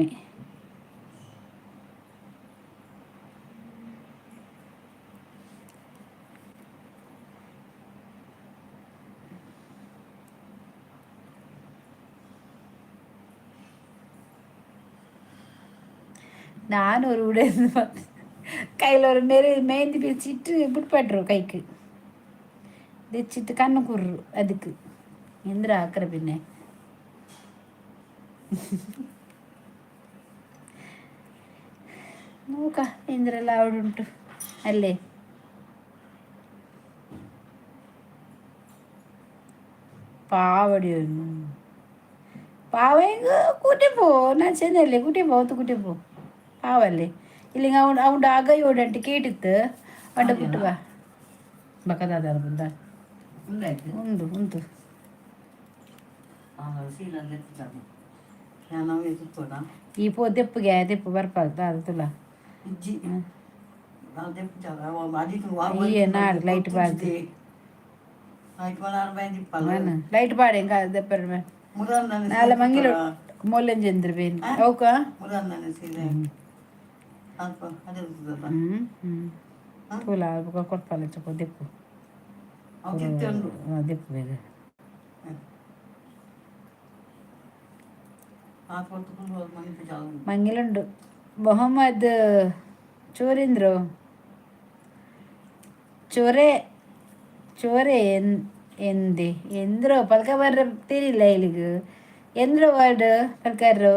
Speaker 2: நானூறு விட கையில் ஒரு மேந்தி பிரிச்சுட்டு பிடிப்பாட்டுரும் கைக்கு తెచ్చిட்டு కన్ను కుర్రు అదికు ఎంద్ర ఆకర పిన్నే നോക്ക എന്തെല്ലാം അവിടെ ഉണ്ടു അല്ലേ പാവടിയൊന്നു പാവെങ്ക കൂട്ടി പോ ഞാൻ ചെന്നല്ലേ കൂട്ടി പോത്ത് കൂട്ടി പോ പാവല്ലേ ഇല്ലെങ്കിൽ അവൻ്റെ അകയോടെ കേട്ടിത്ത് അവൻ്റെ കുട്ടുവാ ബക്കದಾದ ಬಂದ ಉಂದು ಉಂದು ಈ ಪೋ ದೆಪ್ಪಗೆ ದೆಪ್ಪು ಬರ್ಪಾರ್ದು ಅದು ತುಲ ನಾಡು ಲೈಟ್ ಬಾರ್ದು ಲೈಟ್ ಬಾಡೆ ఇంకా దెప్పరు నాల మంగిలో మొల్లెం చంద్ర బేన్ అవుక ತುಲ ಕೊಡ್ಪಾಲ ಚಪ್ಪ ದೆಪ್ಪು ದೆಪ್ಪು ಬೇಗ ಮಂಗಿಲುಂಡು ಮೊಹಮ್ಮದ್ ಚೋರಿಂದ್ರು ಚೋರೆ ಎಂದೆ ಎಂದ್ರೋ ಪಲ್ಕ ಬರ್ರ ತಿರಿಲ್ಲ ಇಲ್ಲಿಗೆ ಎಂದ್ರೋ ವರ್ಡ್ ಪಲ್ಕರ್ರು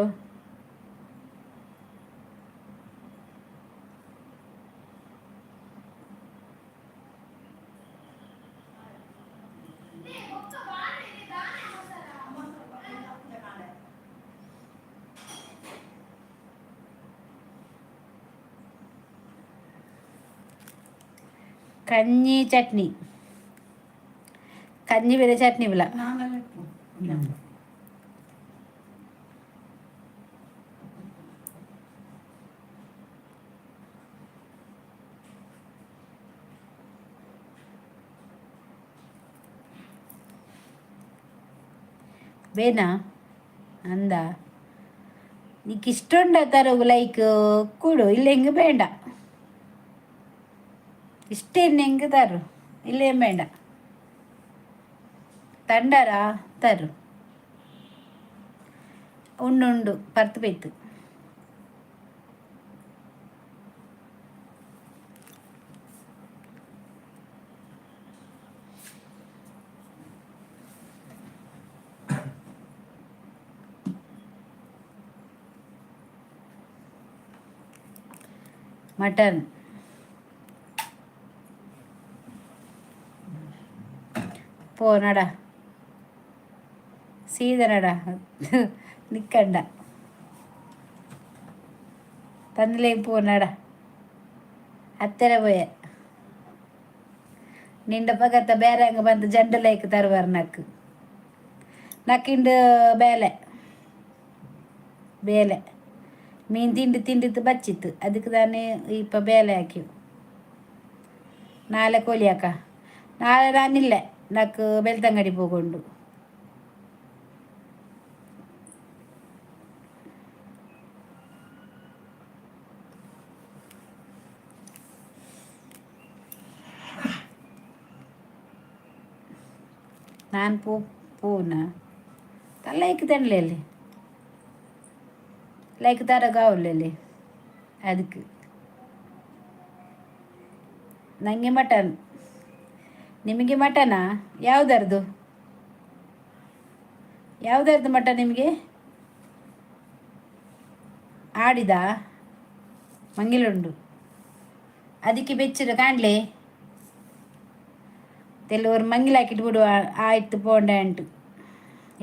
Speaker 2: ಕഞ്ഞಿ ಚಟ್ನಿ ಕഞ്ഞಿ ಬೇರೆ ಚಟ್ನಿ ಬಿಲ್ಲ ಬೇನಾ ಅಂದ నీకు ఇష్టం తరుగు లైక్ కూడు ಇಲ್ಲ ಹೆಂಗೆ ಬೇಡ ಇಷ್ಟೇನು ಹೆಂಗೆ ತರು ಇಲ್ಲೇನು ಬೇಡ ತಂಡಾರಾ ತರು ಉಂಡು ಪರ್ತು ಬೇಯ್ತು ಮಟನ್ പോ നടാ സീതനടാ നിൽക്കണ്ട തന്നിലേക്ക് പോ നടാ ಹತ್ತಿರ പോയ ನಿಂಡ ಪಗತ್ತ ಬೇರೆ ಹಂಗೆ ಬಂದು ಜಂಡು ಲೈಕ್ ತರುವಾರ ನಕ್ಕಿಂಡು ಬೇಲೆ ಮೀನು ತಿಂಡಿತ್ತು ಬಚ್ಚಿತ್ತು ಅದಕ್ಕೆ ತಾನೇ ಇಪ್ಪ ಬೇಲೆ ಹಾಕಿವು ನಾಳೆ ಕೋಳಿ ಅಕ್ಕ. ನಾಳೆ ನಾನಿಲ್ಲ, ನಾಲ್ಕು ಬೆಳ್ತಂಗಡಿ ಹೋಗೊಂಡು. ನಾನು ಪೂನ ಲೈಕ್ ತಂಡ್ಲಿ ಲೈಕ್ ತರಗಾವಲ್ಲಿ ಅದಕ್ಕೆ ನನಗೆ ಮಟನ್. ನಿಮಗೆ ಮಟನಾ? ಯಾವುದರದು ಮಟನ್ ನಿಮಗೆ? ಆಡಿದ ಮಂಗಿಲುಂಡು ಅದಕ್ಕೆ ಬೆಚ್ಚಿದ ಕಾಣಲಿ. ತೆಲ್ಲವರು ಮಂಗಿಲು ಹಾಕಿಟ್ಟು ಬಿಡುವ. ಆಯ್ತು ಪೋಂಡ ಅಂಟು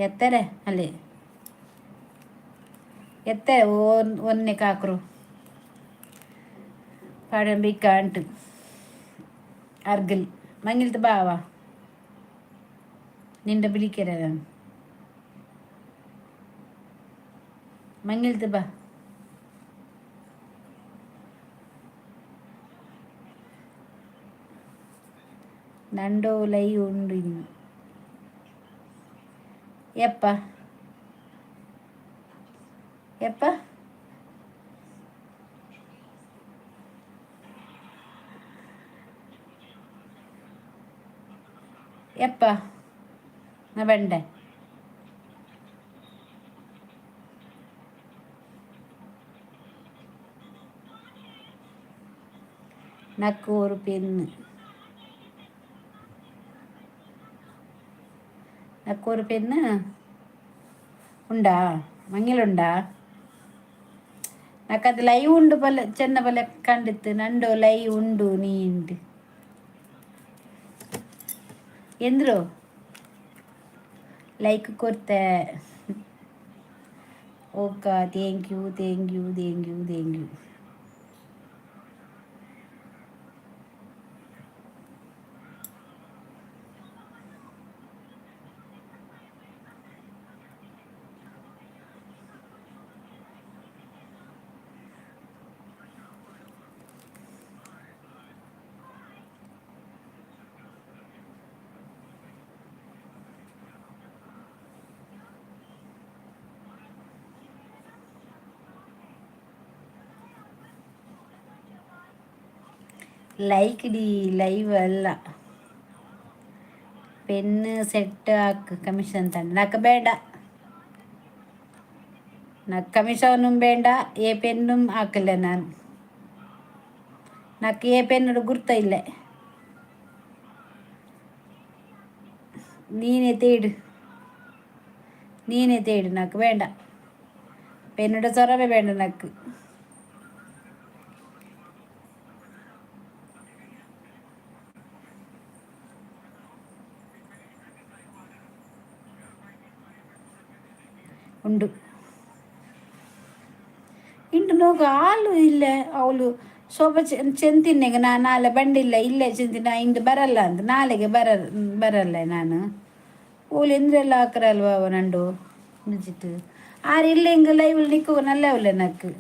Speaker 2: ಎತ್ತಾರೆ ಅಲ್ಲಿ ಎತ್ತಾರೆ ಒಂದನೇ ಕಾಕರು ಪಾಡಂಬಿಕ್ಕ ಅಂಟು ಅರ್ಗಲ್ ಮಂಗಿಲ್ತು ಬಾವ ನಿಂಡ ಬಿಳಿಕೆರ ಮಂಗಿಲ್ತು ಬಾ. ನಂಡೋ ಲೈ ಉಂಡು ಇನ್ನು ಎಪ್ಪ ಎಪ್ಪ ಎಪ್ಪ ನಾ ಬಂಡೆ. ನಕ್ಕೂರು ಪೆನ್ನು ನಕ್ಕೂರು ಪೆನ್ನು ಉಂಡಾ ಮಂಗಿಲುಂಡಾ? ನಾಕದು ಲೈವ್ ಉಂಡು ಬಲ್ಲ ಚೆನ್ನ ಬಲ್ಲ ಕಂಡಿತ್ತು. ನಂಡು ಲೈವ್ ಉಂಡು ನೀಂಡು ಎಂದ್ರು ಲೈಕ್ ಕೊಡ್ತೆ. Okay thank you thank you thank you thank you. Like ಡಿ ಲೈವ್ ಅಲ್ಲ, ಪೆನ್ನು ಸೆಟ್ ಹಾಕು ಕಮಿಷನ್ ತಂಡ. నాకు ಬೇಡ, నాకు ಕಮಿಷನು ಬೇಡ, ಏ ಪೆನ್ನು ಹಾಕಲ್ಲ ನಾನು. నాకు ఏ పెన్నుడు గుర్త ಇಲ್ಲ. ನೀನೇ ತೇಡು నాకు ಬೇಡ. ಪೆನ್ನುಡ ಸೊರವೇ ಬೇಡ నాకు. ಉಂಡು ಇಂಟು ನೋಗ ಹಾಲು ಇಲ್ಲ. ಅವಳು ಶೋಭ ಚೆಂತಿನ್ನೆಗೆ ನಾನು ನಾಳೆ ಬಂಡಿಲ್ಲ ಇಲ್ಲೇ ಚೆಂತಿನ ಇಂದು ಬರಲ್ಲ ಅಂತ. ನಾಳೆಗೆ ಬರಲ್ಲ ನಾನು. ಓಲು ಎಂದ್ರೆಲ್ಲ ಹಾಕರಲ್ವ ಅವ ನಂಡು ಮುಜಿಟ್ಟು ಆರು ಇಲ್ಲ ಹಿಂಗೆ ಲೈವ್ ನಿಕ್ಕುವ ನಲ್ಲವಲ್ಲ ನಕ್ಕು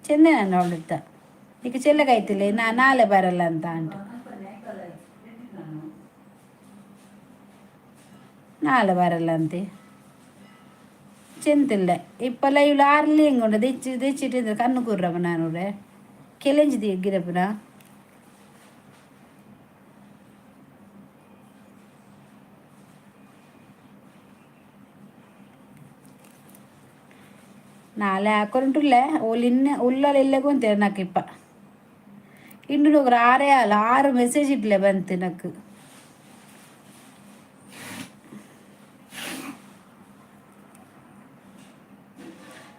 Speaker 2: ಚೆಂದ ನಾನು ಅವಳಿತ್ತ ಈಗ ಚೆಲ್ಲಗಾಯ್ತಿಲ್ಲ. ನಾಳೆ ಬರಲ್ಲ ಅಂತ ಅಂಟು. ನಾಳೆ ಬರಲ್ಲ ಅಂತೆ ಚೆಂತಿಲ್ಲ. ಇಪ್ಪ ಲೈವ್ಲು ಆರ್ಲಿ ಹೆಂಗುಂಡು ದೆಚ್ಚಿಟ್ಟಿದ್ರೆ ಕಣ್ಣು ಕೂರ್ರಪ್ಪ ನಾನು ಕೆಲೆಂಜಿದಿ ಗಿರಪ್ಪನ. ನಾಳೆ ಹಾಕೊಂಡುಲ್ಲ ಓಲಿನ್ನ ಉಲ್ಲಲ್ಲ ಕೊಂತೇವೆ నాకు ಇಪ್ಪ ಇಂಡು ನೋಗ್ರ 6 ಮೆಸೇಜ್ ಇಟ್ಲೆ ಬಂತು నాకు.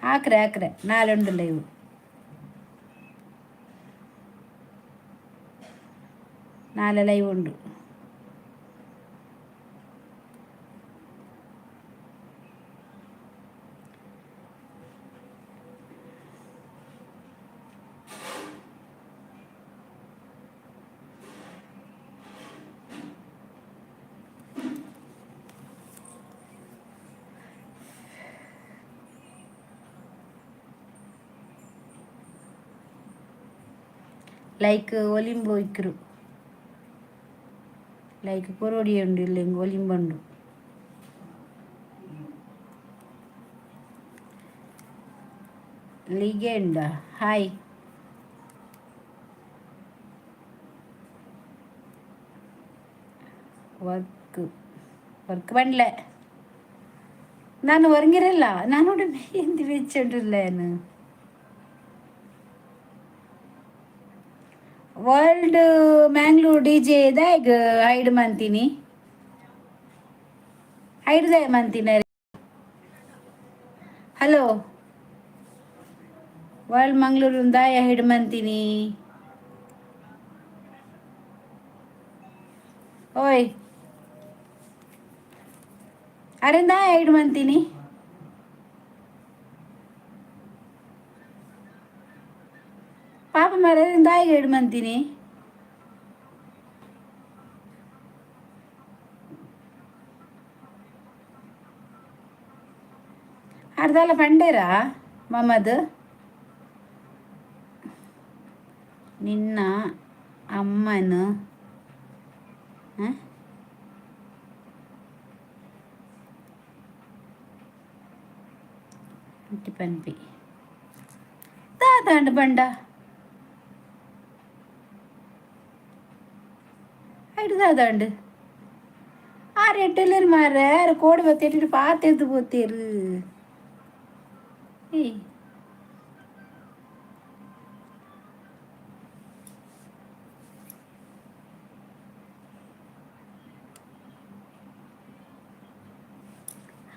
Speaker 2: ಹಾಕ್ರೆ ನಾಳೆ ಉಂಡಿಲ್ಲ ಇವು. ನಾಳೆ ಲೈವ್ ಉಂಡು. ಲೈಕ್ ಒಲಿಂಬು ಇಕ್ಕರು ಲೈಕ್ ಕೊರೋಡಿ ಉಂಡು ಇಲ್ಲ ಹಿಂಗೆ ಒಲಿಂಬಂಡು ಲಿಗೆಂಡ ಹಾಯ್ ವರ್ಕ್ ಬಂಡ್ಲೆ ನಾನು ಹೊರಗಿರಲ್ಲ ನಾನು എന്ത് വെച്ചിട്ടില്ലേന്ന് ವರ್ಲ್ಡ್ ಮ್ಯಾಂಗ್ಳೂರ್ ಡಿ ಜೆ ಇದಾಗ ಐಡ್ ಮಂತೀನಿ ಐಡ್ದಾಯ ಮಂತೀನಿ ಹಲೋ ವರ್ಲ್ಡ್ ಮಂಗ್ಳೂರು ದಾಯ ಹಿಡ್ ಮಂತೀನಿ ಓಯ್ ಅರೆಂದ ಐಡ್ ಮಂತೀನಿ ಪಾಪ ಮರಿಂದ ಐಡ್ ಮಂತೀನಿ ಅರ್ಧಲ್ಲ ಪಂಡೇರಾ ಮಮ್ಮದ್ ನಿನ್ನ ಅಮ್ಮನು ಪನ್ಪಿ ದಾದಾಂಡ್ ಬಂಡ ಐಡು ದಾದಾಂಡ್ ಆರು ಎಟ್ಟೆಲ್ಲರು ಮಾರ ಕೋಡಿ ಬತ್ತಿಟ್ಟು ಪಾತೆದ್ದು போத்தேரு ಏಯ್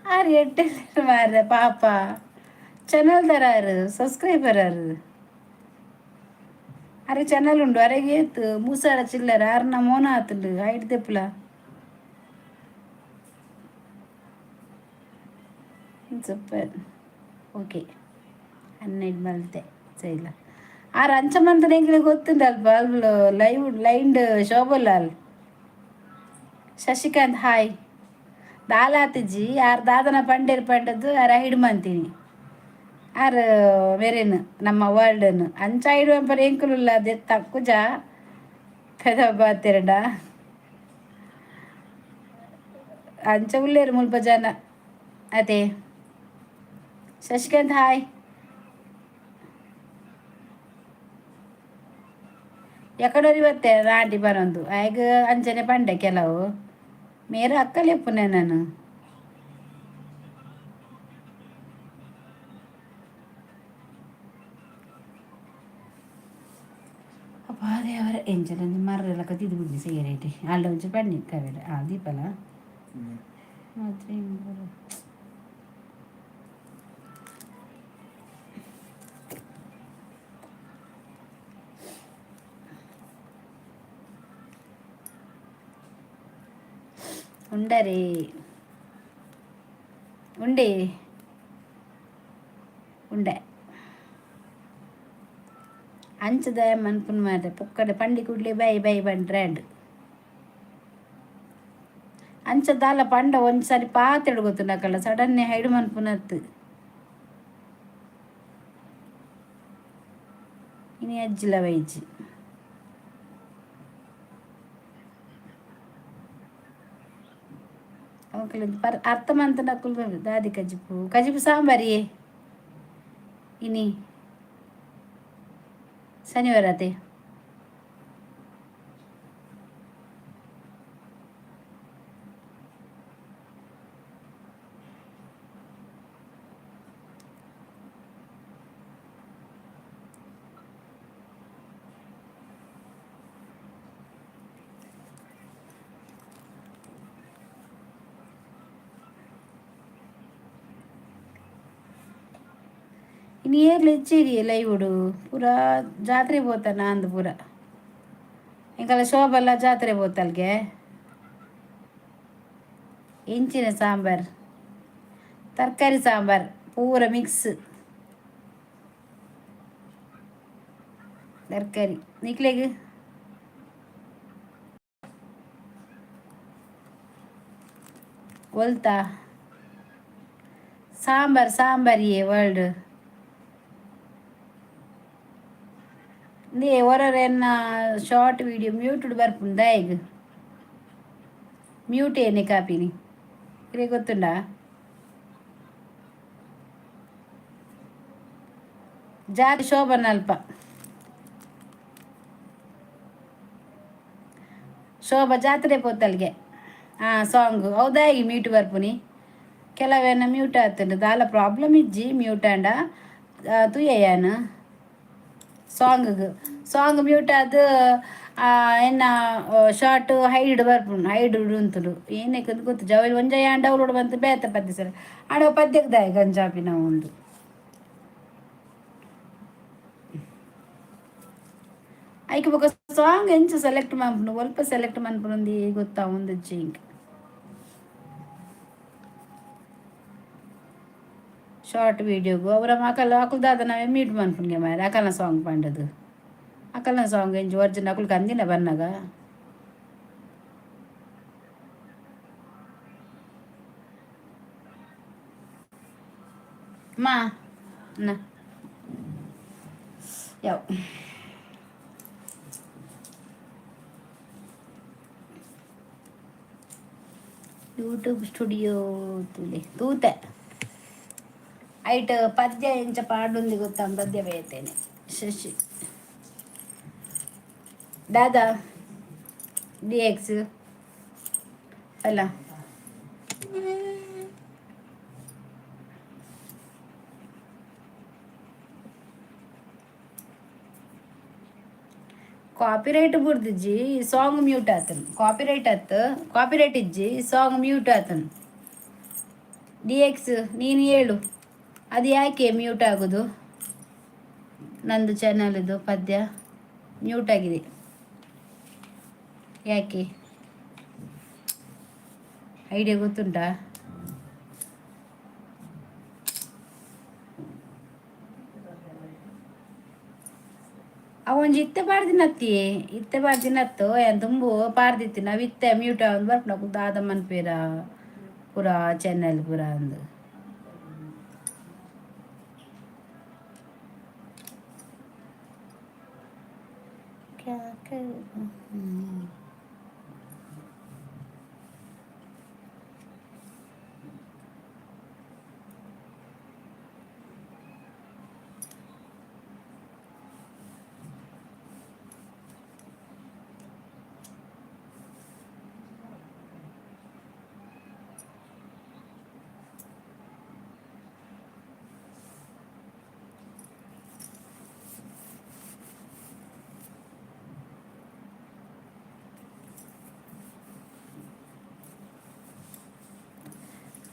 Speaker 2: ಆರು ಎಟ್ಟೆಲ್ಲರು ಮಾರ ಪಾಪ ಚಾನಲ್ ತರಾರು ಸಬ್ಸ್ಕ್ರೈಬರ್ ಆರು ಅರೆ ಚಾನಲ್ ಉಂಡು ಅರೆಗೆ ಏತು ಮೂಸಾರ ಚಿಲ್ಲರ ಅರ್ನ ಮೋನ ಆತುಂಡು ಐಡ್ ತೆಪ್ಪಲ ಸೂಪರ್ ಓಕೆ 12 ಮಲ್ತೆ ಸರಿಲ್ಲ ಆರು ಅಂಚಮಂತ ನೆಂಗಿಲೆ ಗೊತ್ತುಂಡಲ್ಪ ಅಲ್ಲು ಲೈಂಡ್ ಶೋಭಲಾಲ್ ಶಶಿಕಾಂತ್ ಹಾಯ್ ದಾಲಾತಿಜಿ ಆರು ದಾದನ ಪಂಡೇರು ಪಂಡದ್ದು ಆರು ಐಡು ಮಂತೀನಿ ಆರು ಮೆರೇನು ನಮ್ಮ ವರ್ಲ್ಡನ್ನು ಅಂಚ ಐಡು ಅಂಪರ ಎಂಕುಲಿಲ್ಲ ಅದೇ ತಕ್ಕುಜ ಪೆದ ಬಾತೆರಡ ಅಂಚ ಉಳ್ಳೇರು ಮುಲ್ಪ ಜನ ಅದೇ ಶಶಿಕಾಂತ್ ಹಾಯ್ ಎಕಡೋರಿ ಬತ್ತೆ ಆಂಟಿ ಬರೋದು ಆಗ ಅಂಚನೆ ಪಂಡೆ ಕೆಲವು ಮೇರ ಅಕ್ಕಲೆಪ್ಪುನೆ ನಾನು ಅಪ್ಪ ಅದೇ ಅವರ ಎಂಚಲ ಮರ್ರೆಲ್ಲ ಕತ್ತಿದ್ದು ಬಿಡಿ ಸೇರೈತೆ ಅಲ್ಲ ಒಂಚೂರು ಪಣ್ಣಿ ಕವೇಡ ದೀಪಲ ಮಾತ್ರ ఉండరే ఉండే ఉండే ಅಂಚದ ಮನ್ಪುನ್ ಮಾರ್ರೆ ಪುಕ್ಕಡೆ ಪಂಡಿ ಕುಡ್ಲಿ ಬೈ ಬೈ ಬಂಡ್ರ್ಯಾಂಡ್ ಅಂಚದಾಲ ಪಂಡ ಒಂದ್ಸರಿ ಪಾತೆಡು ಗೊತ್ತುಂಡಕಲ್ಲ ಸಡನ್ನೇ ಹೈಡು ಮನ್ಪುನತ್ತು ಇನಿ ಅಜ್ಜಿಲ ವೈಜಿ ಅರ್ಥ ಮಂತ ನಕುಲ್ ದಾದಿ ಕಜಿಪು ಸಾಂಬಾರಿ ಇನಿ ಶನಿವಾರ ಅತೆ ಇನ್ನು ಏರ್ಲು ಹೆಚ್ಚಿರಿ ಲೈವುಡು ಪೂರಾ ಜಾತ್ರೆ పోతాನ ಅಂದು ಪೂರ ಇಂಕಲ್ಲ ಶೋಭಲ್ಲ ಜಾತ್ರೆ పోತಲ್ಗೆ ಇಂಚಿನ ಸಾಂಬಾರ್ ತರಕಾರಿ ಸಾಂಬಾರ್ ಪೂರ ಮಿಕ್ಸ್ ತರಕಾರಿ ನಿಕ್ಲೆಗ್ ಒಲ್ತಾ ಸಾಂಬಾರಿಯೇ ವರ್ಲ್ಡ್ ನೀ ಹೊರರೆನ್ನ ಶಾರ್ಟ್ ವಿಡಿಯೋ ಮ್ಯೂಟುಡು ಬರ್ಪುಂಡ ಈಗ ಮ್ಯೂಟ್ ಏನೇ ಕಾಪಿನಿ ಇರೇ ಗೊತ್ತುಂಡ ಜಾತಿ ಶೋಭನ ಅಲ್ಪ ಶೋಭಾ ಜಾತ್ರೆ ಪೋತಲ್ಗೆ ಸಾಂಗ್ ಹೌದಾಗಿ ಮ್ಯೂಟ್ ಬರ್ಪುನಿ ಕೆಲವೇನ ಮ್ಯೂಟ್ ಆಗ್ತದೆ ದಾಲ ಪ್ರಾಬ್ಲಮ್ ಇಜ್ಜಿ ಮ್ಯೂಟ್ ಆಂಡ ತುಯ್ಯನ ಸಾಂಗ್ ಮ್ಯೂಟ್ ಆದ ಎನ್ನ ಶಾರ್ಟ್ ಹೈಡ್ ಬರ್ಪುಂಡು ಹೈಡ್ ಉಂತುಡು ಏನಕ್ಕೆ ಗೊತ್ತು ಜವಲ್ ಒಂಜಯ ಡೌನ್ಲೋಡ್ ಬಂತು ಬೇತ ಪದ್ಯ ಸರ್ ಆಡ ಪದ್ಯಕ್ಕೆ ಗಂಜಾಪಿ ನಾವು ಉಂಡು ಐಕೆ ಬೊಕ ಸಾಂಗ್ ಎಂಚ ಸೆಲೆಕ್ಟ್ ಮಾಡ್ಪುಂಡು ಒಲ್ಪ ಸೆಲೆಕ್ಟ್ ಮಾಡ್ಪುಂಡು ಗೊತ್ತಾ ಒಂದು ಇಂಕ್ ಶಾರ್ಟ್ ವೀಡಿಯೋಗು ಅವರ ಅಕಲ್ ದಾದ ನಾವೇ ಮೀಟ್ ಮಾಡ್ಪುಂಗೆ ಮಾರೆ ಅಕಲ್ನ ಸಾಂಗ್ ಪಂಡದು ಅಕಲ್ನ ಸಾಂಗ್ ಎಂಜಿ ಒರ್ಜಿನ ಅಕಲ್ಗೆ ಅಂದಿನ ಬನ್ನಾಗ ಮಾ ಯಾವ ಯೂಟ್ಯೂಬ್ ಸ್ಟುಡಿಯೋ ತೂತೆ ಐಟ್ ಪದ್ಯ ಎಂಚ ಪಾಡುಂದಿ ಗೊತ್ತಾ ಪದ್ಯ ಬೇಯ್ತೇನೆ ಶಶಿ ದಾದಾ DX ಅಲ್ಲ ಕಾಪಿರೈಟ್ ಬುರ್ದಿಜ್ಜಿ ಸಾಂಗ್ ಮ್ಯೂಟ್ ಆತನು ಕಾಪಿರೈಟ್ ಇಜ್ಜಿ ಸಾಂಗ್ ಮ್ಯೂಟ್ ಆತನು DX ನೀನು ಹೇಳು ಅದು ಯಾಕೆ ಮ್ಯೂಟ್ ಆಗೋದು ನಂದು ಚಾನಲ್ದು ಪದ್ಯ ಮ್ಯೂಟ್ ಆಗಿದೆ ಯಾಕೆ ಐಡಿಯಾ ಗೊತ್ತುಂಟಾ ಅವೊಂಜಿ ಇತ್ತೆ ಪಾಡ್ದಿನತ್ತು ಏನು ತುಂಬು ಪಾರ್ದಿತ್ತಿ ನಾವು ಇತ್ತೆ ಮ್ಯೂಟ್ ಆಗಿ ಬರ್ಪು ದಾದ ಮನ್ಪೇರ ಪೂರ ಚಾನಲ್ ಪೂರ ಅಂದು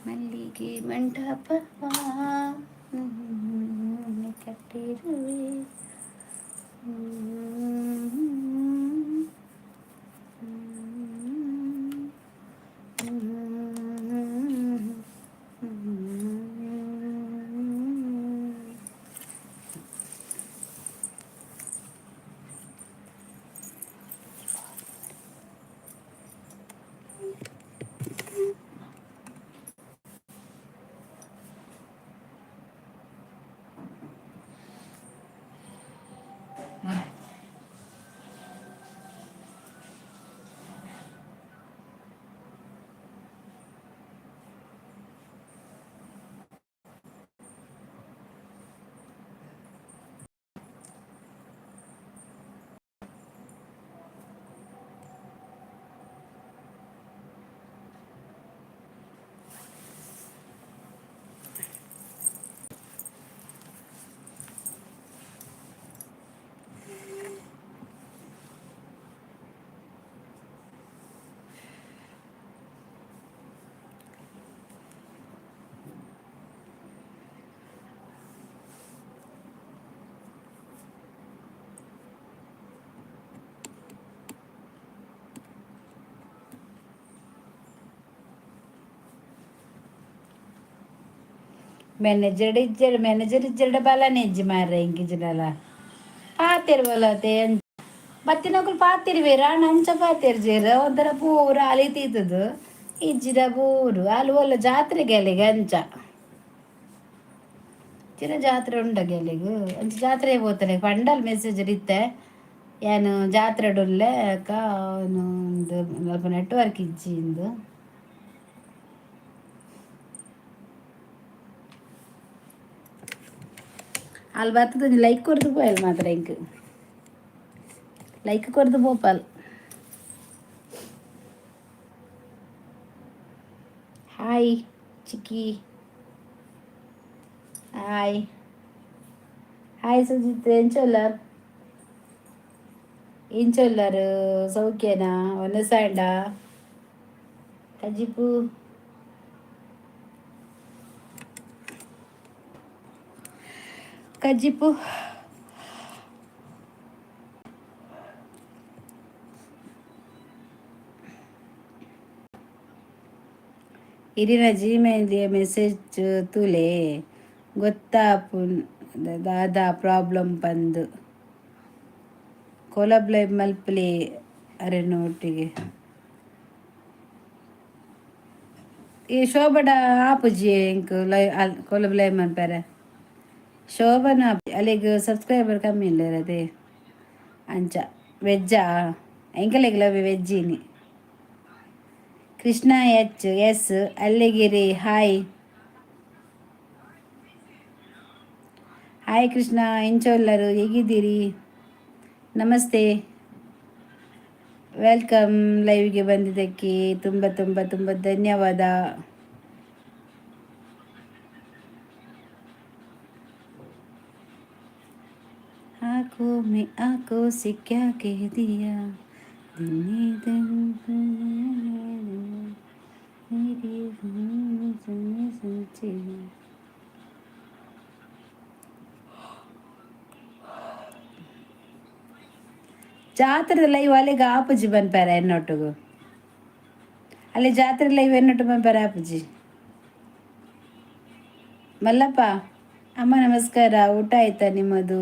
Speaker 2: ಮಲ್ಲಿಗೆ ಮಂಟಪವ ಕಟ್ಟಿರುವೆ ಮ್ಯಾನೇಜರ್ ಇಜ್ಜೆರಡ ಬಲನೆ ಇಜ್ಜಿ ಮಾರ್ರೆ ಇಂಕಿಜ್ಜಿನಲ್ಲ ಪಾತೆರ್ ಬಲತೆ ಬತ್ತಿನಕುಲು ಪಾತಿರ್ವೇರ ನಂಚ ಪಾತಿರ್ಜೇರ ಒಂಥರ ಪೂರ ಅಲಿತೀತದು ಇಜ್ಜಿದ ಪೂರು ಅಲ್ಲಿ ಒಲ್ಲ ಜಾತ್ರೆಗೆ ಅಲ್ಲಿಗೆ ಅಂಚ ಚಿರ ಜಾತ್ರೆ ಉಂಡ ಗೆಲಿಗು ಅಂಚ ಜಾತ್ರೆಗೆ ಹೋಗ್ತಾನೆ ಪಂಡಲ್ ಮೆಸೇಜ್ ಇತ್ತೆ ಏನು ಜಾತ್ರೆ ಡೊಲ್ಲೆ ಒಂದು ಸ್ವಲ್ಪ ನೆಟ್ವರ್ಕ್ ಇಜ್ಜಿ ಇಂದು ಅಲ್ಲಿ ಬರ್ತದೆ ಲೈಕ್ ಕೊಡ್ದು ಪೋಯಲ್ ಮಾತ್ರ ಇಂಕ್ ಲೈಕ್ ಕೊಡ್ದು ಪೋಪಲ್. ಹಾಯ್ ಚಿಕ್ಕಿ, ಹಾಯ್ ಹಾಯ್ ಸುಜಿತ್, ಎಂಚೊಲ್ಲರು ಸೌಖ್ಯನಾ ಒನಸಾಂಡ ಕಜಿಪು ಕಜಿಪು ಇರಿನ ಜಿಮೇಲ್ಗೆ ಮೆಸೇಜ್ ತುಲೆ ಗೊತ್ತಾಪು ದಾದಾ ಪ್ರಾಬ್ಲಮ್ ಬಂದು ಕೊಲಬ್ಲೆ ಮಲ್ಪಲೆ ಅರೆನ ಒಟ್ಟಿಗೆ ಈ ಶೋಭಡ ಆಪುಜಿ ಇಂಕ್ ಕೊಲಬ್ಲೆ ಮಲ್ಪರೆ ಶೋಭನ ಅಲ್ಲಿಗೆ ಸಬ್ಸ್ಕ್ರೈಬರ್ ಕಮ್ಮಿ ಇಲ್ಲ ಅದೇ ಅಂಚ ವೆಜ್ಜಾ ಎಂಕಲೆಗ್ಲ ವೆಜ್ಜಿನಿ. ಕೃಷ್ಣ ಎಸ್ ಅಲ್ಲಿಗಿರಿ ಹಾಯ್ ಹಾಯ್ ಕೃಷ್ಣ ಎಂಚೊಲ್ಲರು ಹೇಗಿದ್ದೀರಿ? ನಮಸ್ತೆ, ವೆಲ್ಕಮ್. ಲೈವ್ಗೆ ಬಂದಿದ್ದಕ್ಕೆ ತುಂಬ ತುಂಬ ತುಂಬ ಧನ್ಯವಾದ. ಆಕೋ ಮೇ ಆಕೋ ಸೆ ಕ್ಯಾ ಕಹ ದಿಯಾ ಜಾತ್ರೆ ಲೈವ್ ಅಲ್ಲಿಗೆ ಆಪುಜಿ ಬಂದ್ಪಾರ ಎನ್ನೊಟ್ಟಿಗೂ ಅಲ್ಲಿ ಜಾತ್ರೆ ಲೈವ್ ಎನ್ನೊಟ್ಟು ಬಂದ್ಪಾರ ಆಪುಜಿ. ಮಲ್ಲಪ್ಪ ಅಮ್ಮ ನಮಸ್ಕಾರ. ಊಟ ಆಯ್ತಾ ನಿಮ್ಮದು?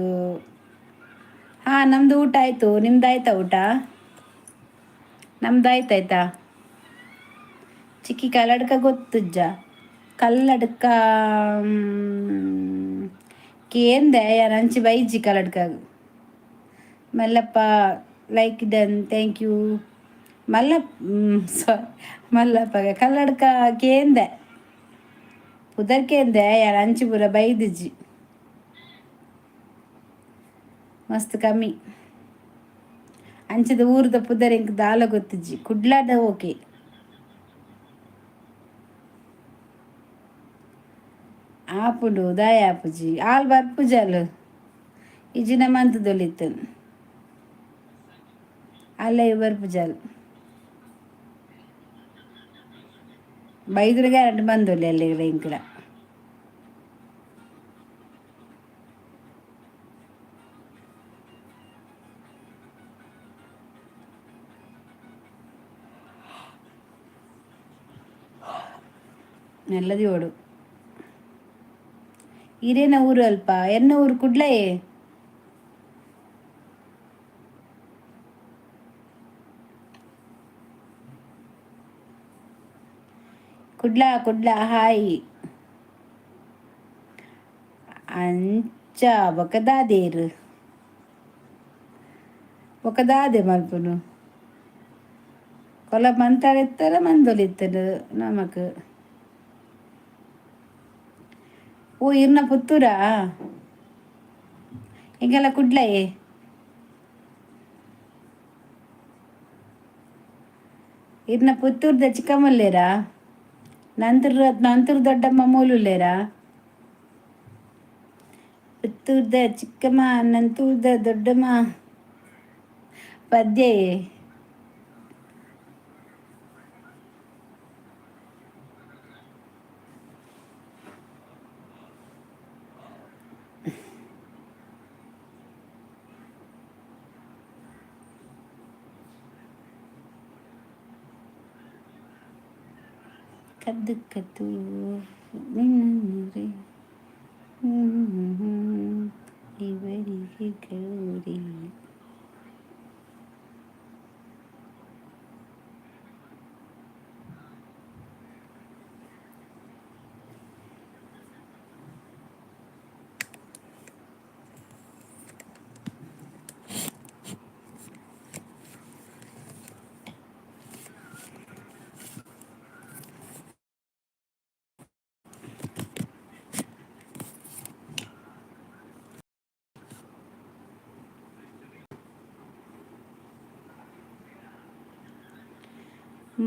Speaker 2: ಹಾಂ ನಮ್ಮದು ಊಟ ಆಯಿತು. ನಿಮ್ದು ಆಯ್ತಾ ಊಟ? ನಮ್ದು ಆಯ್ತಾಯ್ತಾ? ಚಿಕ್ಕಿ ಕಲ್ಲಡ್ಕ ಗೊತ್ತುಜ್ಜ ಕಲ್ಲಡ್ಕ ಕೇಂದೆ ಯಾರು ಅಂಚಿ ಬೈಜಿ Kalladka Mallappa like done thank you ಮಲ್ಲಪ್ಪಗೆ ಕಲ್ಲಡ್ಕ ಕೇಂದೆ ಪುದರ್ಕೇಂದೆ ಯಾರು ಅಂಚಿ ಪೂರ ಬೈದಿಜ್ಜಿ ಮಸ್ತ್ ಕಮ್ಮಿ ಅಂಚದ ಊರದ ಪುದರ್ ಇಂಕ್ ದಾಲ ಗೊತ್ತಿಜ್ಜಿ ಕುಡ್ಲಾಡ ಓಕೆ. ಆಪುಂಡು ದಾಯ ಆಪುಜಿ ಆಲ್ ಬರ್ಪುಜಲ್ ಇಜಿನ ಮಂತದೊಲಿತ್ತು ಅಲ್ಲೇ ಬರ್ಪುಜಲ್ ಬೈದ್ರೆ ಗ್ಯಾರಂಟಿ ಬಂದೊಲ್ಲಿ ಅಲ್ಲಿ ಇಂಕಲ ನೆಲ್ಲದಿ ಓಡು. ಹಿರೇನ ಊರು ಅಲ್ಪ ಎನ್ನ ಊರು ಕುಡ್ಲೇ ಕುಡ್ಲಾ ಹಾಯ್ ಅಂಚ ಬೊಕದಾದೇರು ಬೊಕದಾದೆ ಮಲ್ಪುನು ಕೊಲ ಮಂತಾಳೆತ್ತರ ಮಂದೊಲಿತ್ತರು ನಮಕ್ ಓ ಇರ್ನ ಪುತ್ತೂರಾ ಹಿಂಗೆಲ್ಲ ಕುಡ್ಲೇ ಇರ್ನ ಪುತ್ತೂರ್ದ ಚಿಕ್ಕಮ್ಮಲ್ಲೇರಾ ನಂತೂರು ದೊಡ್ಡಮ್ಮ ಮೂಲುಲ್ಲೇರಾ ಪುತ್ತೂರ್ದ ಚಿಕ್ಕಮ್ಮ ನಂತೂರ್ದ ದೊಡ್ಡಮ್ಮ ಪದ್ಯ ಕದ್ದು ಕದ್ದು ಇವರಿಗೆ ಗೌರಿ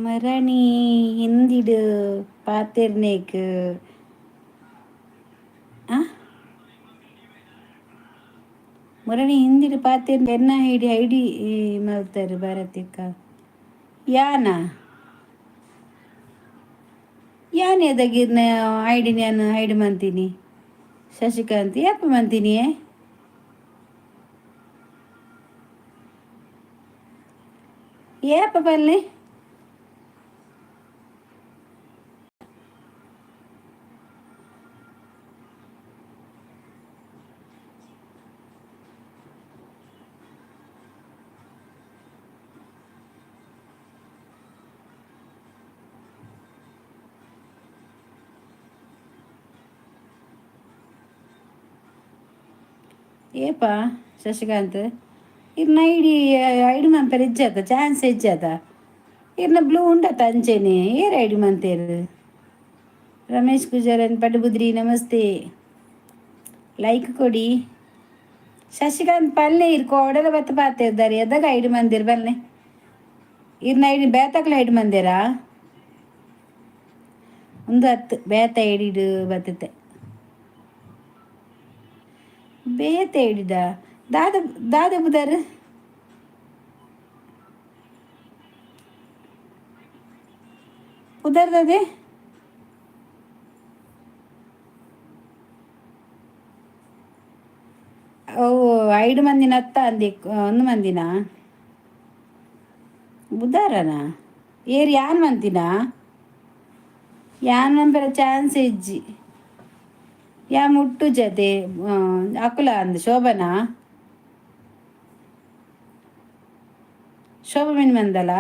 Speaker 2: ಮರಣಿ ಹಿಂದಿಡು ಪಾತಿರ್ನೇಕ್ ಆ ಮರಣಿ ಹಿಂದಿಡು ಪಾತಿರ್ನ ಎನ್ನ ಐಡಿ ಮಲ್ತಾರೆ ಭಾರತಿಕ ಯಾನ ಯಾನ್ ಎದಾಗಿರ್ನ ಐಡಿ ನಾನು ಐಡಿ ಮಂತೀನಿ ಶಶಿಕಾಂತ್ ಯಾಪ ಮಂತೀನಿ ಏಪ ಬಲ್ಲೆ ಏಪಾ ಶಶಿಕಾಂತ್ ಇರ್ನ ಐಡಿ ಮಂಪರ್ ಇಜ್ಜಾತ ಚಾನ್ಸ್ ಇಜ್ಜಾತ ಇರ್ನ ಬ್ಲೂ ಉಂಡತ ಅಂಚೆನೆ ಏರ್ ಐಡಿ ಮಂತೇರು ರಮೇಶ್ ಗುಜರನ್ ಪಡುಬುದ್ರಿ ನಮಸ್ತೆ ಲೈಕ್ ಕೊಡಿ ಶಶಿಕಾಂತ್ ಪಲ್ಲೆ ಇರ್ ಕೋಡಲ ಬತ್ತ ಪಾತಿರ್ದಾರೆ ಎದಾಗ ಐಡಿ ಮಂದಿರ್ ಬಲ್ಲೆ ಇರ್ನ ಐಡಿ ಬೇತಕ್ಲ ಐಡಿ ಮಂದಿರಾ ಒಂದು 10 ಬೇತ ಐಡಿಡು ಬತ್ತತೆ ಬೇತ ಐಡಿದ ದಾದ ದಾದ ಬುದಾರ ಉದರ್ದದೆ ಓ 5 ಮಂದಿನ ಅತ್ತ ಅಂದಿ 1 ಮಂದಿನ ಬುಧಾರನ ಏರ್ ಯಾನ್ ಮಂತಿನ ಯಾನ್ ಮಂಪರ ಚಾನ್ಸ್ ಇಜ್ಜಿ ಯಾ ಮುಟ್ಟು ಜತೆ ಅಕುಲ ಅಂದ್ ಶೋಭನಾ ಶೋಭ ಮಿನ್ ಮಂದಲ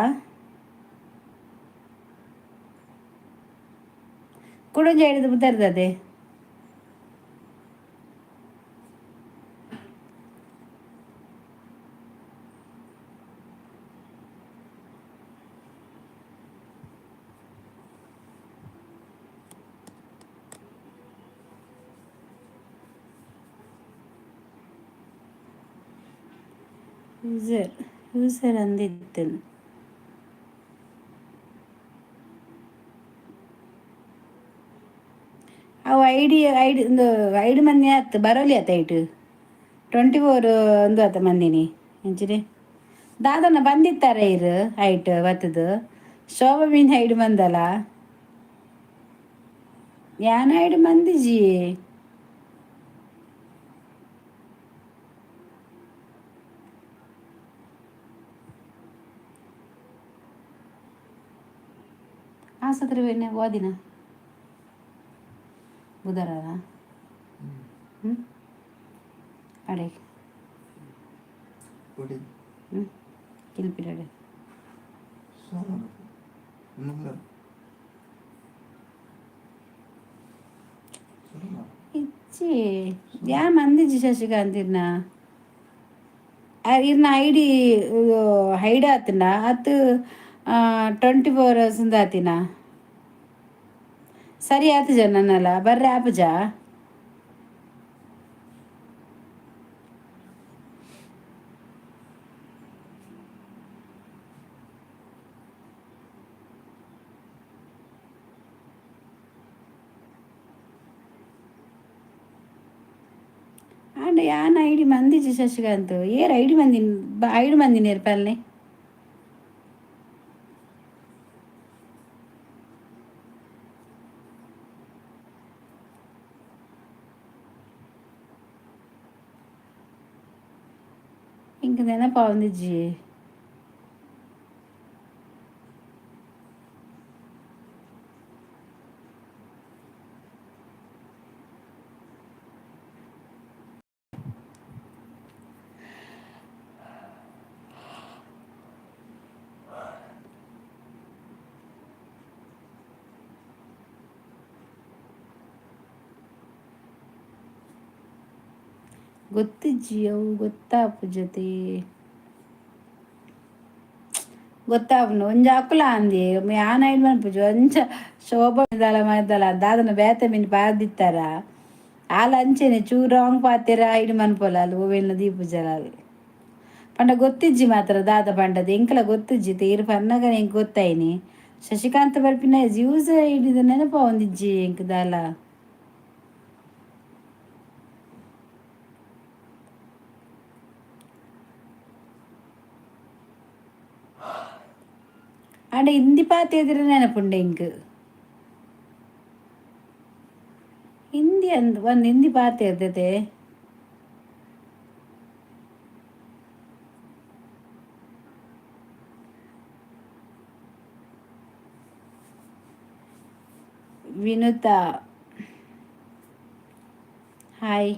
Speaker 2: ಕುಡುಂಜ ಹಿಡಿದು ಬುದರ್ದದೆ ಯೂಸರ್ ಅಂದಿತ್ತು ಅವು ಐಡಿ ಒಂದು 5 ಮಂದಿ ಆಯ್ತು ಬರೋಲಿ ಆತ ಐಟು 24 ಒಂದು ಆತ ಮಂದಿನಿ ಎಂಚಿರಿ ದಾದನ ಬಂದಿತ್ತಾರ ಇರು ಐಟ್ ಬತ್ತದು ಶೋಭ ಮೀನ್ ಐಡು ಮಂದಲ್ಲ ಯಾನ ಐಡು ಮಂದಿಜಿ ಆಸ್ಪತ್ರೆ ಓದಿನ ಬುಧವಾರ ಅಡೆ ಕಿಲ್ಪಿರಡೆ ಇಚ್ಚಿ ಯಾ ಮಂದಿಜಿ ಶಶಿಕಾಂತ್ ಇರ್ನ ಇರ್ನ ಐಡಿ ಹೈಡ್ ಆತನ ಅದು 24 hours ಆತಿನ ಸರಿ ಆತು ಜ ನನ್ನಲ್ಲ ಬರ್ರೆ ಆಪಜ ಆಂಡ ಯಾನ ಐಡಿ ಮಂದಿಜಿ ಶಶಿಕಾಂತ್ ಏರ್ ಐಡಿ ಮಂದಿ 5 ಮಂದಿ ನೇರ್ಪಲ್ನೆ ఇంక నెనపావుంది జీ ಗೊತ್ತಿಜ್ಜಿ ಅವು ಗೊತ್ತಾಪು ಜೊತೆ ಗೊತ್ತಾಪುಂಡು ಒಂಜಿ ಅಕುಲ ಅಂದಿ ಯಾನ್ ಐಡ್ ಮನ್ಪುಜಿ ಒಂಚ ಶೋಭ ಮದ್ದಲ ದಾದನ ಬೇತ ಮಿನ್ ಪಾದಿತ್ತಾರ ಆಲ ಅಂಚೆನೆ ಚೂರು ರಾಂಗ್ ಪಾತೆರ ಐಡ್ ಮನ್ಪೊಲಾಲು ಓವೆಲ್ನ ದೀಪುಜಲಾಲ್ ಪಂಡ ಗೊತ್ತಿಜ್ಜಿ ಮಾತ್ರ ದಾದ ಪಂಡದ ಎಂಕಲ ಗೊತ್ತಿಜ್ಜಿ ತೀರು ಪನ್ನಗನೆ ಎಂಕ್ ಗೊತ್ತಾಯಿನಿ ಶಶಿಕಾಂತ್ ಬರ್ಪಿನ ಜ್ಯೂಸ್ ಹಿಡಿದ ನೆನಪ ಒಂದಿಜ್ಜಿ ಇಂಕದಾಲ ಆಡ ಹಿಂದಿ ಪಾತೆ ಎದುರು ನೆನಪುಂಡೆ ಇಂಕ್ ಹಿಂದಿ ಒಂದು ಹಿಂದಿ ಪಾತೆ ಇರ್ತೈತೆ Vinutha hi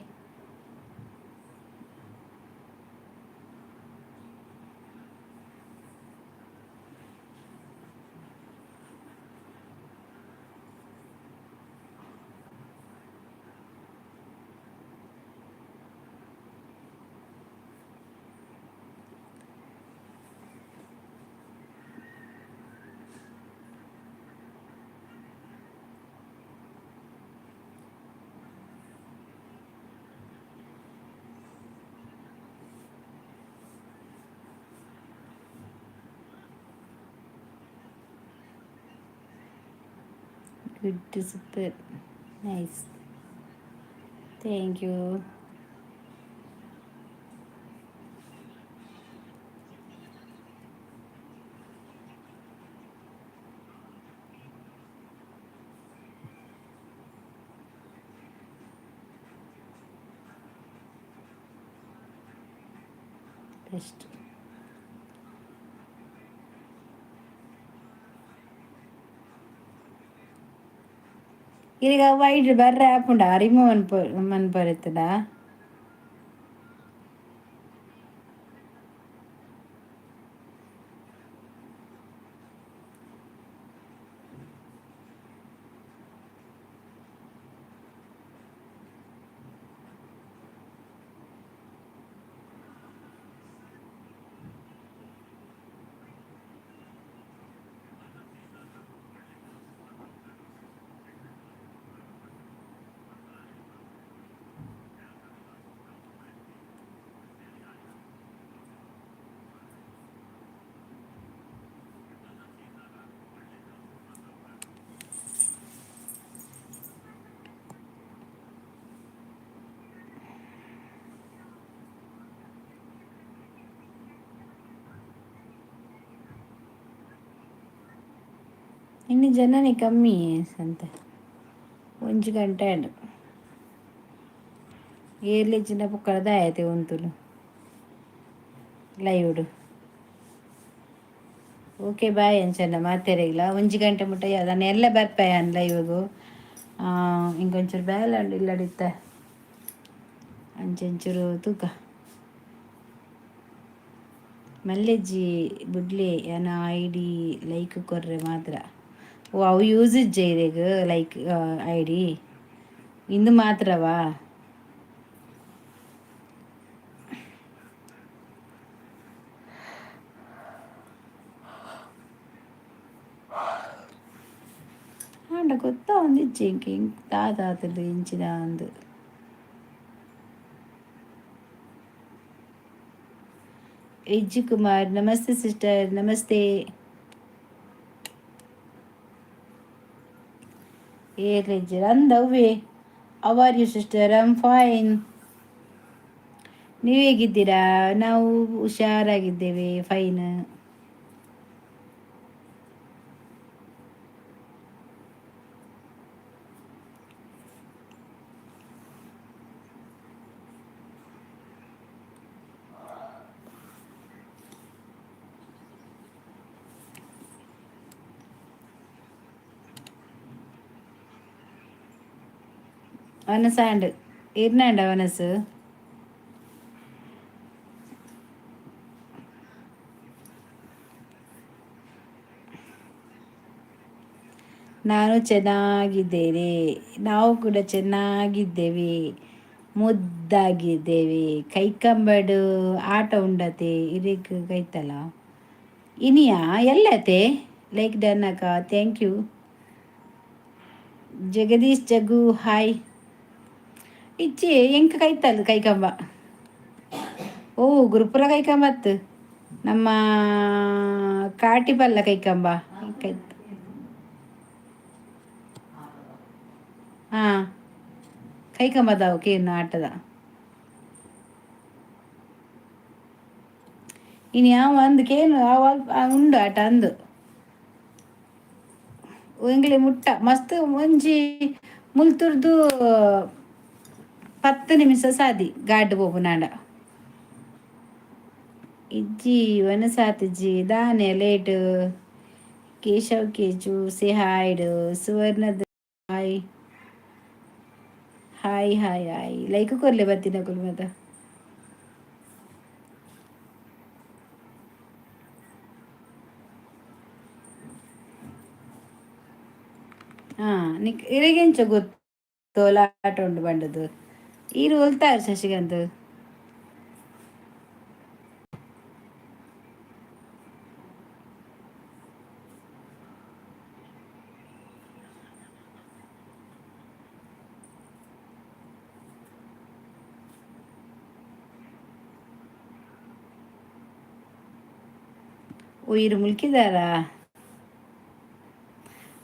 Speaker 2: good super nice thank you best ಈಗ ವೈಟ್ ಬರ್ರೆ ಆ್ಯಪ್ ಉಂಡ ರಿಮೂವ್ ಮನ್ಪರುತ್ತದ ಇನ್ನು ಜನನೇ ಕಮ್ಮಿ ಅಂತ 1 ಗಂಟೆ ಅಂಡು ಏರ್ಲಿ ಚಿನ್ನ ಪುಕ್ಕಳದ ಆಯ್ತೆ ಒಂತುಲು ಲೈವ್ಡು ಓಕೆ ಬಾಯ್ ಅಂಚನ್ನ ಮಾತೇರಿಲ್ಲ 1 ಗಂಟೆ ಮುಟ್ಟ ಅದನ್ನ ಎಲ್ಲ ಬರ್ಪಾಯ ಅನ್ ಲೈವ್ಗೂ ಇಂಕೊಂಚೂರು ಬೇಲಂಡು ಇಲ್ಲಡಿತ್ತ ಅಂಚೆಂಚೂರು ತೂಕ ಮಲ್ಲೆಜ್ಜಿ ಬುಡ್ಲೆ ಏನ ID ಲೈಕ್ ಕೊರ್ರೆ ಮಾತ್ರ ಓ ಅವು ಯೂಸ್ ಇಜ್ಜೆರೆಗ್ ಲೈಕ್ ID ಇಂದು ಮಾತ್ರವಾ ಆಂಡ ಗೊತ್ತಾ ಒಂದು ಇಜ್ಜೆ ಇಂಕೆ ತಾತದು ಇಂಚಿನ ಒಂದು ಇಜ್ಜಿ ಕುಮಾರ್ ನಮಸ್ತೆ ಸಿಸ್ಟರ್ ನಮಸ್ತೆ ಏರ್ಲೆಜ್ಜರ್ ಅಂದವ್ವೆ how are you sister I am fine ನೀವು ಹೇಗಿದ್ದೀರಾ ನಾವು ಹುಷಾರಾಗಿದ್ದೇವೆ ಫೈನ್ ವನಸಾಂಡ್ ಇರ್ನಾಂಡ ವನಸು ನಾನು ಚೆನ್ನಾಗಿದ್ದೇನೆ ನಾವು ಕೂಡ ಚೆನ್ನಾಗಿದ್ದೇವೆ ಮುದ್ದಾಗಿದ್ದೇವೆ ಕೈಕಂಬಡು ಆಟ ಉಂಡತೆ ಇರಿಕ್ ಕೈತಲ್ಲ ಇನಿಯಾ ಎಲ್ಲತೆ ಲೈಕ್ ಡನ್ನಕ thank you Jagadish Jaggu hi ಇಚ್ಚಿ ಎಂಕ ಕೈತಲ್ಲ ಕೈಕಂಬ ಓ ಗುರುಪುರ ಕೈಕಂಬತ್ತು ನಮ್ಮ ಕಾಟಿ ಬಲ್ಲ ಕೈಕಂಬ ಕೈತ ಹಾಂ ಕೈಕಂಬದಾವು ಕೇನು ಆಟದ ಇನ್ನು ಯಾವ ಅಂದು ಕೇನು ಅವ ಉಂಡು ಆಟ ಅಂದು ಎಂಗ್ಲಿ ಮುಟ್ಟ ಮಸ್ತ್ ಒಂಜಿ ಮುಲ್ತುರ್ದು 10 ನಿಮಿಷ ಸಾದಿ ಗಾಡ್ ಪೋಪು ನಾಡ ಇಜ್ಜಿ ವನಸಾತಿಜ್ಜಿ ದಾನೆ ಲೇಟ್ ಕೇಶವ್ ಕೇಜು ಸಿಹಾಯ್ಡು ಸುವರ್ಣದ hi hi hi hi like ಕೊರ್ಲೆ ಬತ್ತಿನ ಕುಲ್ಮದ ಹಾಂ ನಿಕ್ ಇರಗೆಂಚ ಗೊತ್ತೋಲ ಆಟ ಉಂಡು ಬಂಡದು ಈರು ಹೊಲ್ತಾರೆ ಶಶಿಕಾಂತ್ ಉಯಿರು ಮುಲ್ಕಿದಾರ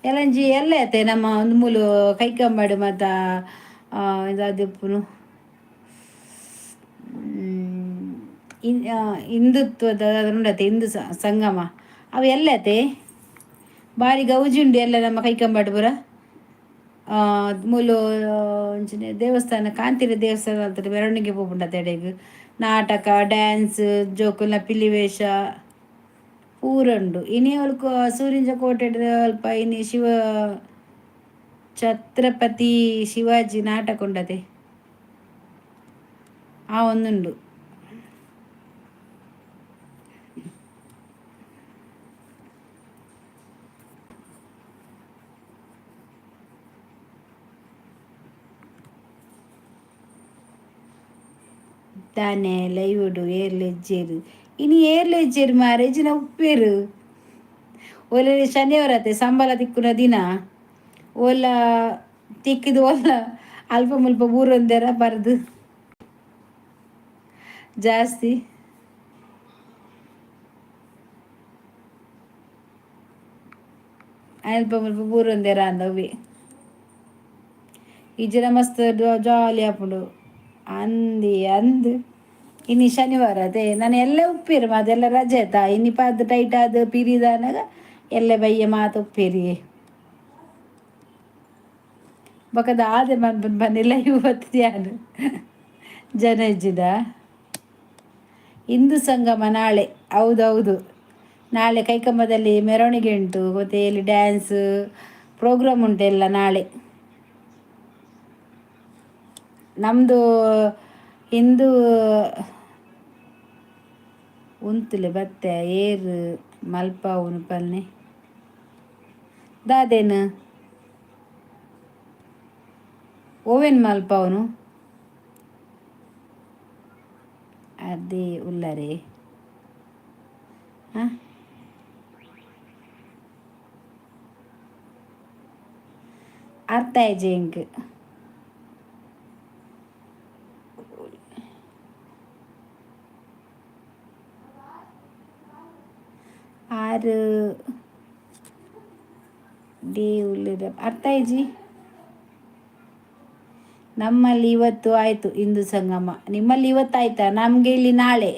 Speaker 2: ಎಲ್ಲಂಜಿ ಎಲ್ಲ ಐತೆ ನಮ್ಮ ಒಂದು ಮೂಲು ಕೈಕಂಬಡು ಮತ್ತು ಇದಾದಿಪ್ಪುನು ಹಿಂದುತ್ವದ ಉಂಡತೆ ಹಿಂದೂ ಸಂಗಮ ಅವು ಎಲ್ಲತೆ ಬಾರಿ ಗೌಜಿ ಉಂಡು ಎಲ್ಲ ನಮ್ಮ ಕೈಕಂಬಡು ಪುರ ಮೂಲು ದೇವಸ್ಥಾನ ಕಾಂತಿರ ದೇವಸ್ಥಾನ ಅಂತಾರೆ ಮೆರವಣಿಗೆ ಹೋಗ್ಬಿಟ್ಟ ತೆಡೆಗೆ ನಾಟಕ ಡ್ಯಾನ್ಸ್ ಜೋಕುಲ್ನ ಪಿಲಿ ವೇಷ ಪೂರಂಡು ಇನಿ ಅವൾക്ക് ಸೂರಿಂಜ ಕೋಟೆ ಅಲ್ಪ ಇನಿ ಛತ್ರಪತಿ ಶಿವಾಜಿ ನಾಟಕ ಉಂಡತೆ ಆ ಒಂದುಂಡು ತಾನೆ ಲೈವುಡು ಏರ್ಲು ಹೆಜ್ಜೇರು ಇನಿ ಏರ್ಲು ಹೆಜ್ಜೇರು ಮಾರೆ ಇಜಿನ ಉಪ್ಪೇರು ಒಳ್ಳೆ ಶನಿವಾರ ಆತೆ ಸಂಬಳ ತಿಕ್ಕುನ ದಿನ ಓಲ ತಿಕ್ಕಿದು ಓಲ ಅಲ್ಪ ಮುಲ್ಪ ಊರೊಂದೆರ ಬರೆದು ಜಾಸ್ತಿ ಅಲ್ಪ ಮುಲ್ಪ ಊರೊಂದೆರ ಅಂದವೆ ಇಜಿನ ಮಸ್ತ್ ಜಾಲಿ ಆಪುಂಡು ಅಂದು ಇನ್ನು ಶನಿವಾರ ಅದೇ ನಾನು ಎಲ್ಲ ಉಪ್ಪೇರು ಅದೆಲ್ಲ ರಜೆ ಆಯ್ತಾ ಇನ್ನಿಪ್ಪ ಅದು ಟೈಟ್ ಅದು ಪಿರಿದಾನಾಗ ಎಲ್ಲ ಬಯ್ಯ ಮಾತು ಉಪ್ಪೇರಿ ಬಕದ ಆದೆ ಬಂದಿಲ್ಲ ಇವತ್ತು ಯಾರು ಜನ ಇಜ್ಜಿದ ಹಿಂದೂ ಸಂಗಮ ನಾಳೆ ಹೌದೌದು ನಾಳೆ ಕೈಕಂಬದಲ್ಲಿ ಮೆರವಣಿಗೆ ಉಂಟು ಮತ್ತು ಇಲ್ಲಿ ಡ್ಯಾನ್ಸ್ ಪ್ರೋಗ್ರಾಮ್ ಉಂಟು ಎಲ್ಲ ನಾಳೆ ನಮ್ಮದು ಹಿಂದೂ ಉಂತುಲೆ ಬತ್ತೆ ಏರು ಮಲ್ಪ ಅವನು ಪಲ್ನೆ ದಾದೇನು ಓವೆನ್ ಮಲ್ಪ ಅವನು ಅದೇ ಉಲ್ಲರೆ ಹಾಂ ಅರ್ಥ ಆಯ್ತು ಎಂಕ್ ಆರು ಡೇ ಉಳ್ಳಿರ ಅರ್ಥ ಆಯ್ಜಿ ನಮ್ಮಲ್ಲಿ ಇವತ್ತು ಆಯಿತು ಹಿಂದೂ ಸಂಗಮ ನಿಮ್ಮಲ್ಲಿ ಇವತ್ತು ಆಯ್ತಾ ನಮಗೆ ಇಲ್ಲಿ ನಾಳೆ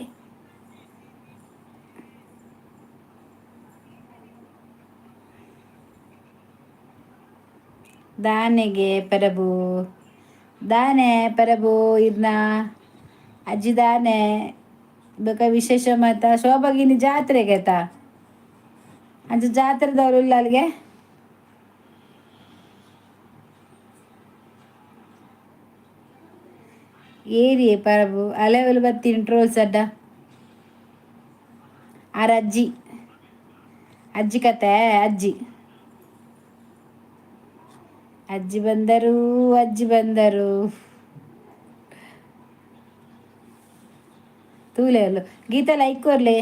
Speaker 2: ದಾನೆಗೆ ಪರಬು ದಾನೆ ಪರಬು ಇದನ್ನ ಅಜ್ಜಿ ದಾನೆ ಬೇಕಾ ವಿಶೇಷ ಮತ್ತು ಶೋಭಾಗಿನಿ ಜಾತ್ರೆಗೆ ಆಯ್ತಾ ಅಂಚೆ ಜಾತ್ರೆದವ್ರು ಇಲ್ಲ ಅಲ್ಲಿಗೆ ಏರಿ ಪರಬು ಅಲೆವಲು ಬತ್ತೀನಿ ಟ್ರೋಲ್ಸ್ ಅಡ್ಡ ಆರ ಅಜ್ಜಿ ಅಜ್ಜಿ ಕತೆ ಅಜ್ಜಿ ಅಜ್ಜಿ ಬಂದರು ಅಜ್ಜಿ ಬಂದರು ತೂಲೆ ಗೀತಾ ಲೈಕ್ ಕೊರ್ಲೆ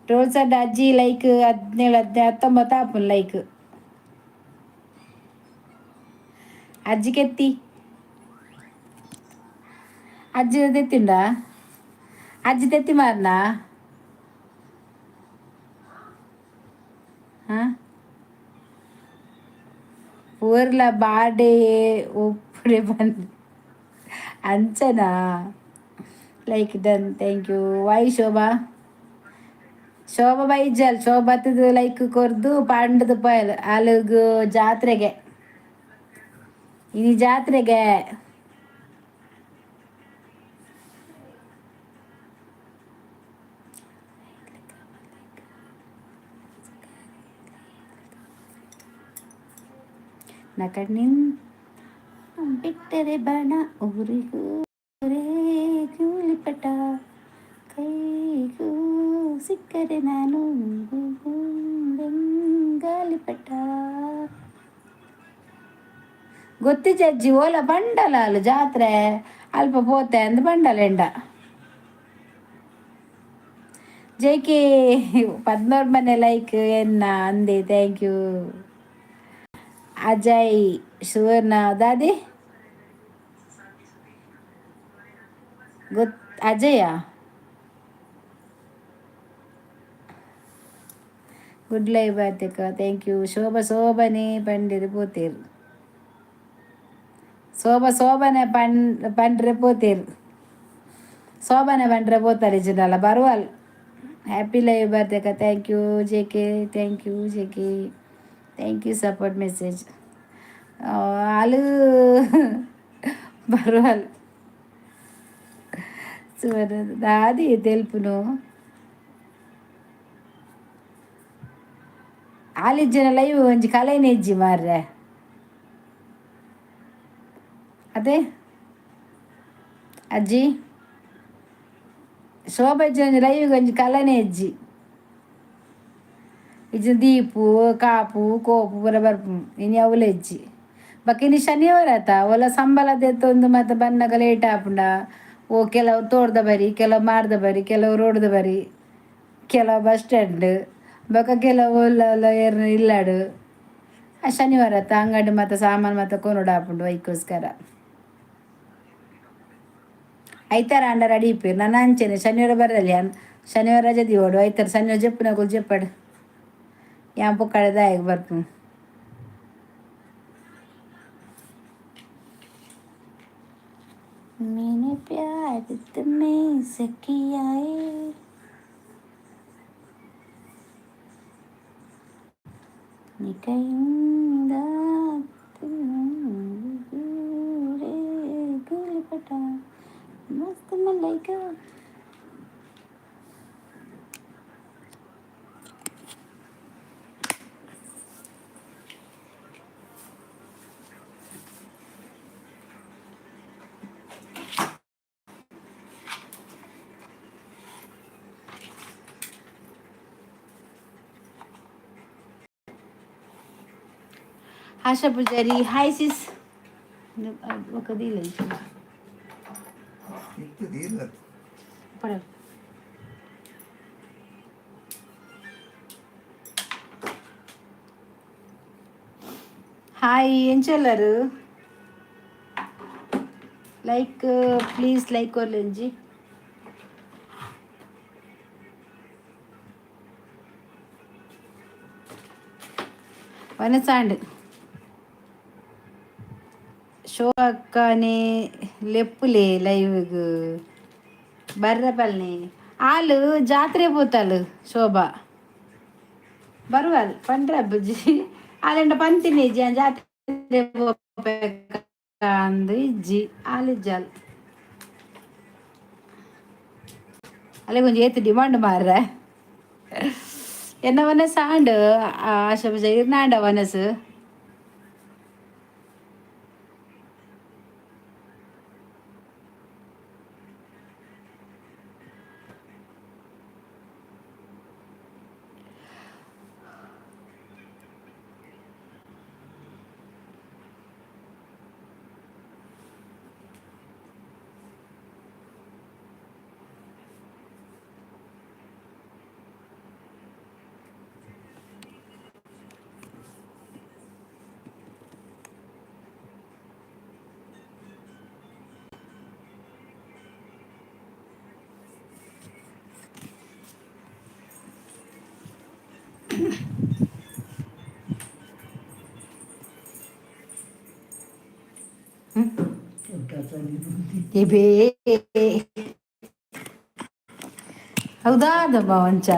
Speaker 2: ಟ್ರೋಲ್ಸ್ ಅಡ್ಡ ಅಜ್ಜಿ ಲೈಕ್ 17 19 ಆಪುನ್ ಲೈಕ್ ಅಜ್ಜಿ ಕೆತ್ತಿ ಅಜ್ಜಿ ತೆತ್ತಿಂಡ ಅಜ್ಜಿ ತೆತ್ತಿ ಮಾರ್ನ ಹಾಂ ಪೂರ ఊర్ల బాడే ఒప్పుడే ಬಂದು ಅಂಚನಾ ಲೈಕ್ ಡನ್ ಥ್ಯಾಂಕ್ ಯು ವೈ ಶೋಭಾ ಶೋಭಾ ಬೈಜಲ್ ಶೋಭಾತದು ಲೈಕ್ ಕೊರ್ದು ಪಂಡದು ಪಾಯಲ್ ಅಲ್ಲಿಗೆ ಜಾತ್ರೆಗೆ ಇನಿ ಜಾತ್ರೆಗೆ ನಕಡ್ನಿನ್ ಬಿಟ್ಟರೆ ಬಣ ಊರಿಗೂ ಕೂಲಿಪಟ ಕೈಗೂ ಸಿಕ್ಕರೆ ನಾನು ಬೆಂಗಾಲಿಪಟ ಗೊತ್ತಿ ಜಜ್ಜಿ ಓಲ ಬಂಡಲ ಅಲ್ಲ ಜಾತ್ರೆ ಅಲ್ಪ ಪೋತೆ ಅಂದ್ ಬಂಡಲ ಎಂಡ ಜೈಕಿ 14 ಮನೆ ಲೈಕ್ ಎನ್ನ ಅಂದೆ ಥ್ಯಾಂಕ್ ಯು ಅಜಯ್ ಸುವರ್ಣ ದಾದಿ ಗೊತ್ ಅಜಯ ಗುಡ್ ಲೈವ್ ಬಾತಿಕ ಥ್ಯಾಂಕ್ ಯು ಶೋಭನೆ ಪಂಡಿರು ಪೋತೀರು ಶೋಭನೆ ಪಂಡ್ರೆ ಪೋತೀರು ಶೋಭನೆ ಪಂಡ್ರೆ ಪೋತಾರೆ ಜನಲ್ಲ ಬರುವಲ್ ಹ್ಯಾಪಿ ಲೈವ್ ಬಾತಿಕ thank you J K thank you support message ಆಳು ಬರುವಲ್ దాది తెలుపును ಆಲಿಜ್ಜನ ಲೈವ್ ಒಂಜಿ ಕಲೆನೇ ಇಜ್ಜಿ ಮಾರ್ರೆ ಅದೇ ಅಜ್ಜಿ ಶೋಭಜ್ಜನ ಲೈವ್ ಒಂಜಿ ಕಲೆನೇ ಇಜ್ಜಿ ಇಜ್ಜಿ ದೀಪು ಕಾಪು ಕೋಪು ಪೂರ ಬರ್ಪು ಇನಿ ಅವಲೆ ಇಜ್ಜಿ ಬಕ್ಕಿನಿ ಶನಿವಾರ ಆತ ಒಲ ಸಂಬಳದ ಎತ್ತೊಂದು ಮತ್ತೆ ಬನ್ನಗ ಲೇಟ್ ಆಪುಂಡ ಓ ಕೆಲವು ತೋಡ್ದ ಬರಿ ಕೆಲವು ಮಾರ್ದ ಬರಿ ಕೆಲವು ರೋಡ್ದ ಬರಿ ಕೆಲವು ಬಸ್ ಸ್ಟ್ಯಾಂಡ್ ಬೊಕ ಕೆಲವು ಇಲ್ಲಾಡು ಶನಿವಾರ ಆತ ಅಂಗಡಿ ಮತ್ತು ಸಾಮಾನು ಮತ್ತು ಕೊನೋಡು ಆಪುಂಡು ವೈಕೋಸ್ಕರ ಐತಾರ ಅಂಡ ರೆಡಿ ಇಪ್ಪೇರು ನಾನು ಅಂಚೆನೆ ಶನಿವಾರ ಬರಲಿ ಶನಿವಾರ ರಜೆ ದಿವೋಡು ಐತಾರ ಶನಿವಾರ ಜಪ್ಪುನಗಳು ಜಪ್ಪಡು ಯಾನ್ ಪುಕ್ಕಡೆ ದಾಯಗ ಬರ್ಪು मैंने प्यार तुम्हें से किया है निकलूंगा रे गुलपटा मस्त मलाइका आशा पुजारी हाय सिस कधी पड హాయ్ ఏం చెల్లారు లైక్ ప్లీజ్ లైక్ కొర్లేంజి వనసాండ్ ಶೋ ಅಕ್ಕನೇ ಲೆಪ್ಪುಲೆ ಲೈವ್ ಬರ್ರಪಲ್ನಿ ಆಳು ಜಾತ್ರೆ ಪೋತಾಳು ಶೋಭಾ ಬರುವಲ್ ಪಂಡ್ರ ಬುಜ್ಜಿ ಆಲೆಂಡ ಪಂತಿನಿ ಇಜ್ಜಿ ಜಾತ್ರೆ ಅಂದು ಇಜ್ಜಿ ಆಲಿಜ್ಜಲ್ ಅಲ್ಲೇ ಕೊಂಚ ಏತು ಡಿಮಾಂಡ್ ಮಾರ್ರೆ ಎನ್ನ ವನಸ್ ಆಂಡ್ ಆಶಾ ಪೂಜ ಇರ್ನಾಂಡ ವನಸ್ हे बे ಹೌದಾ ದಬ್ಬ ಒಂಚ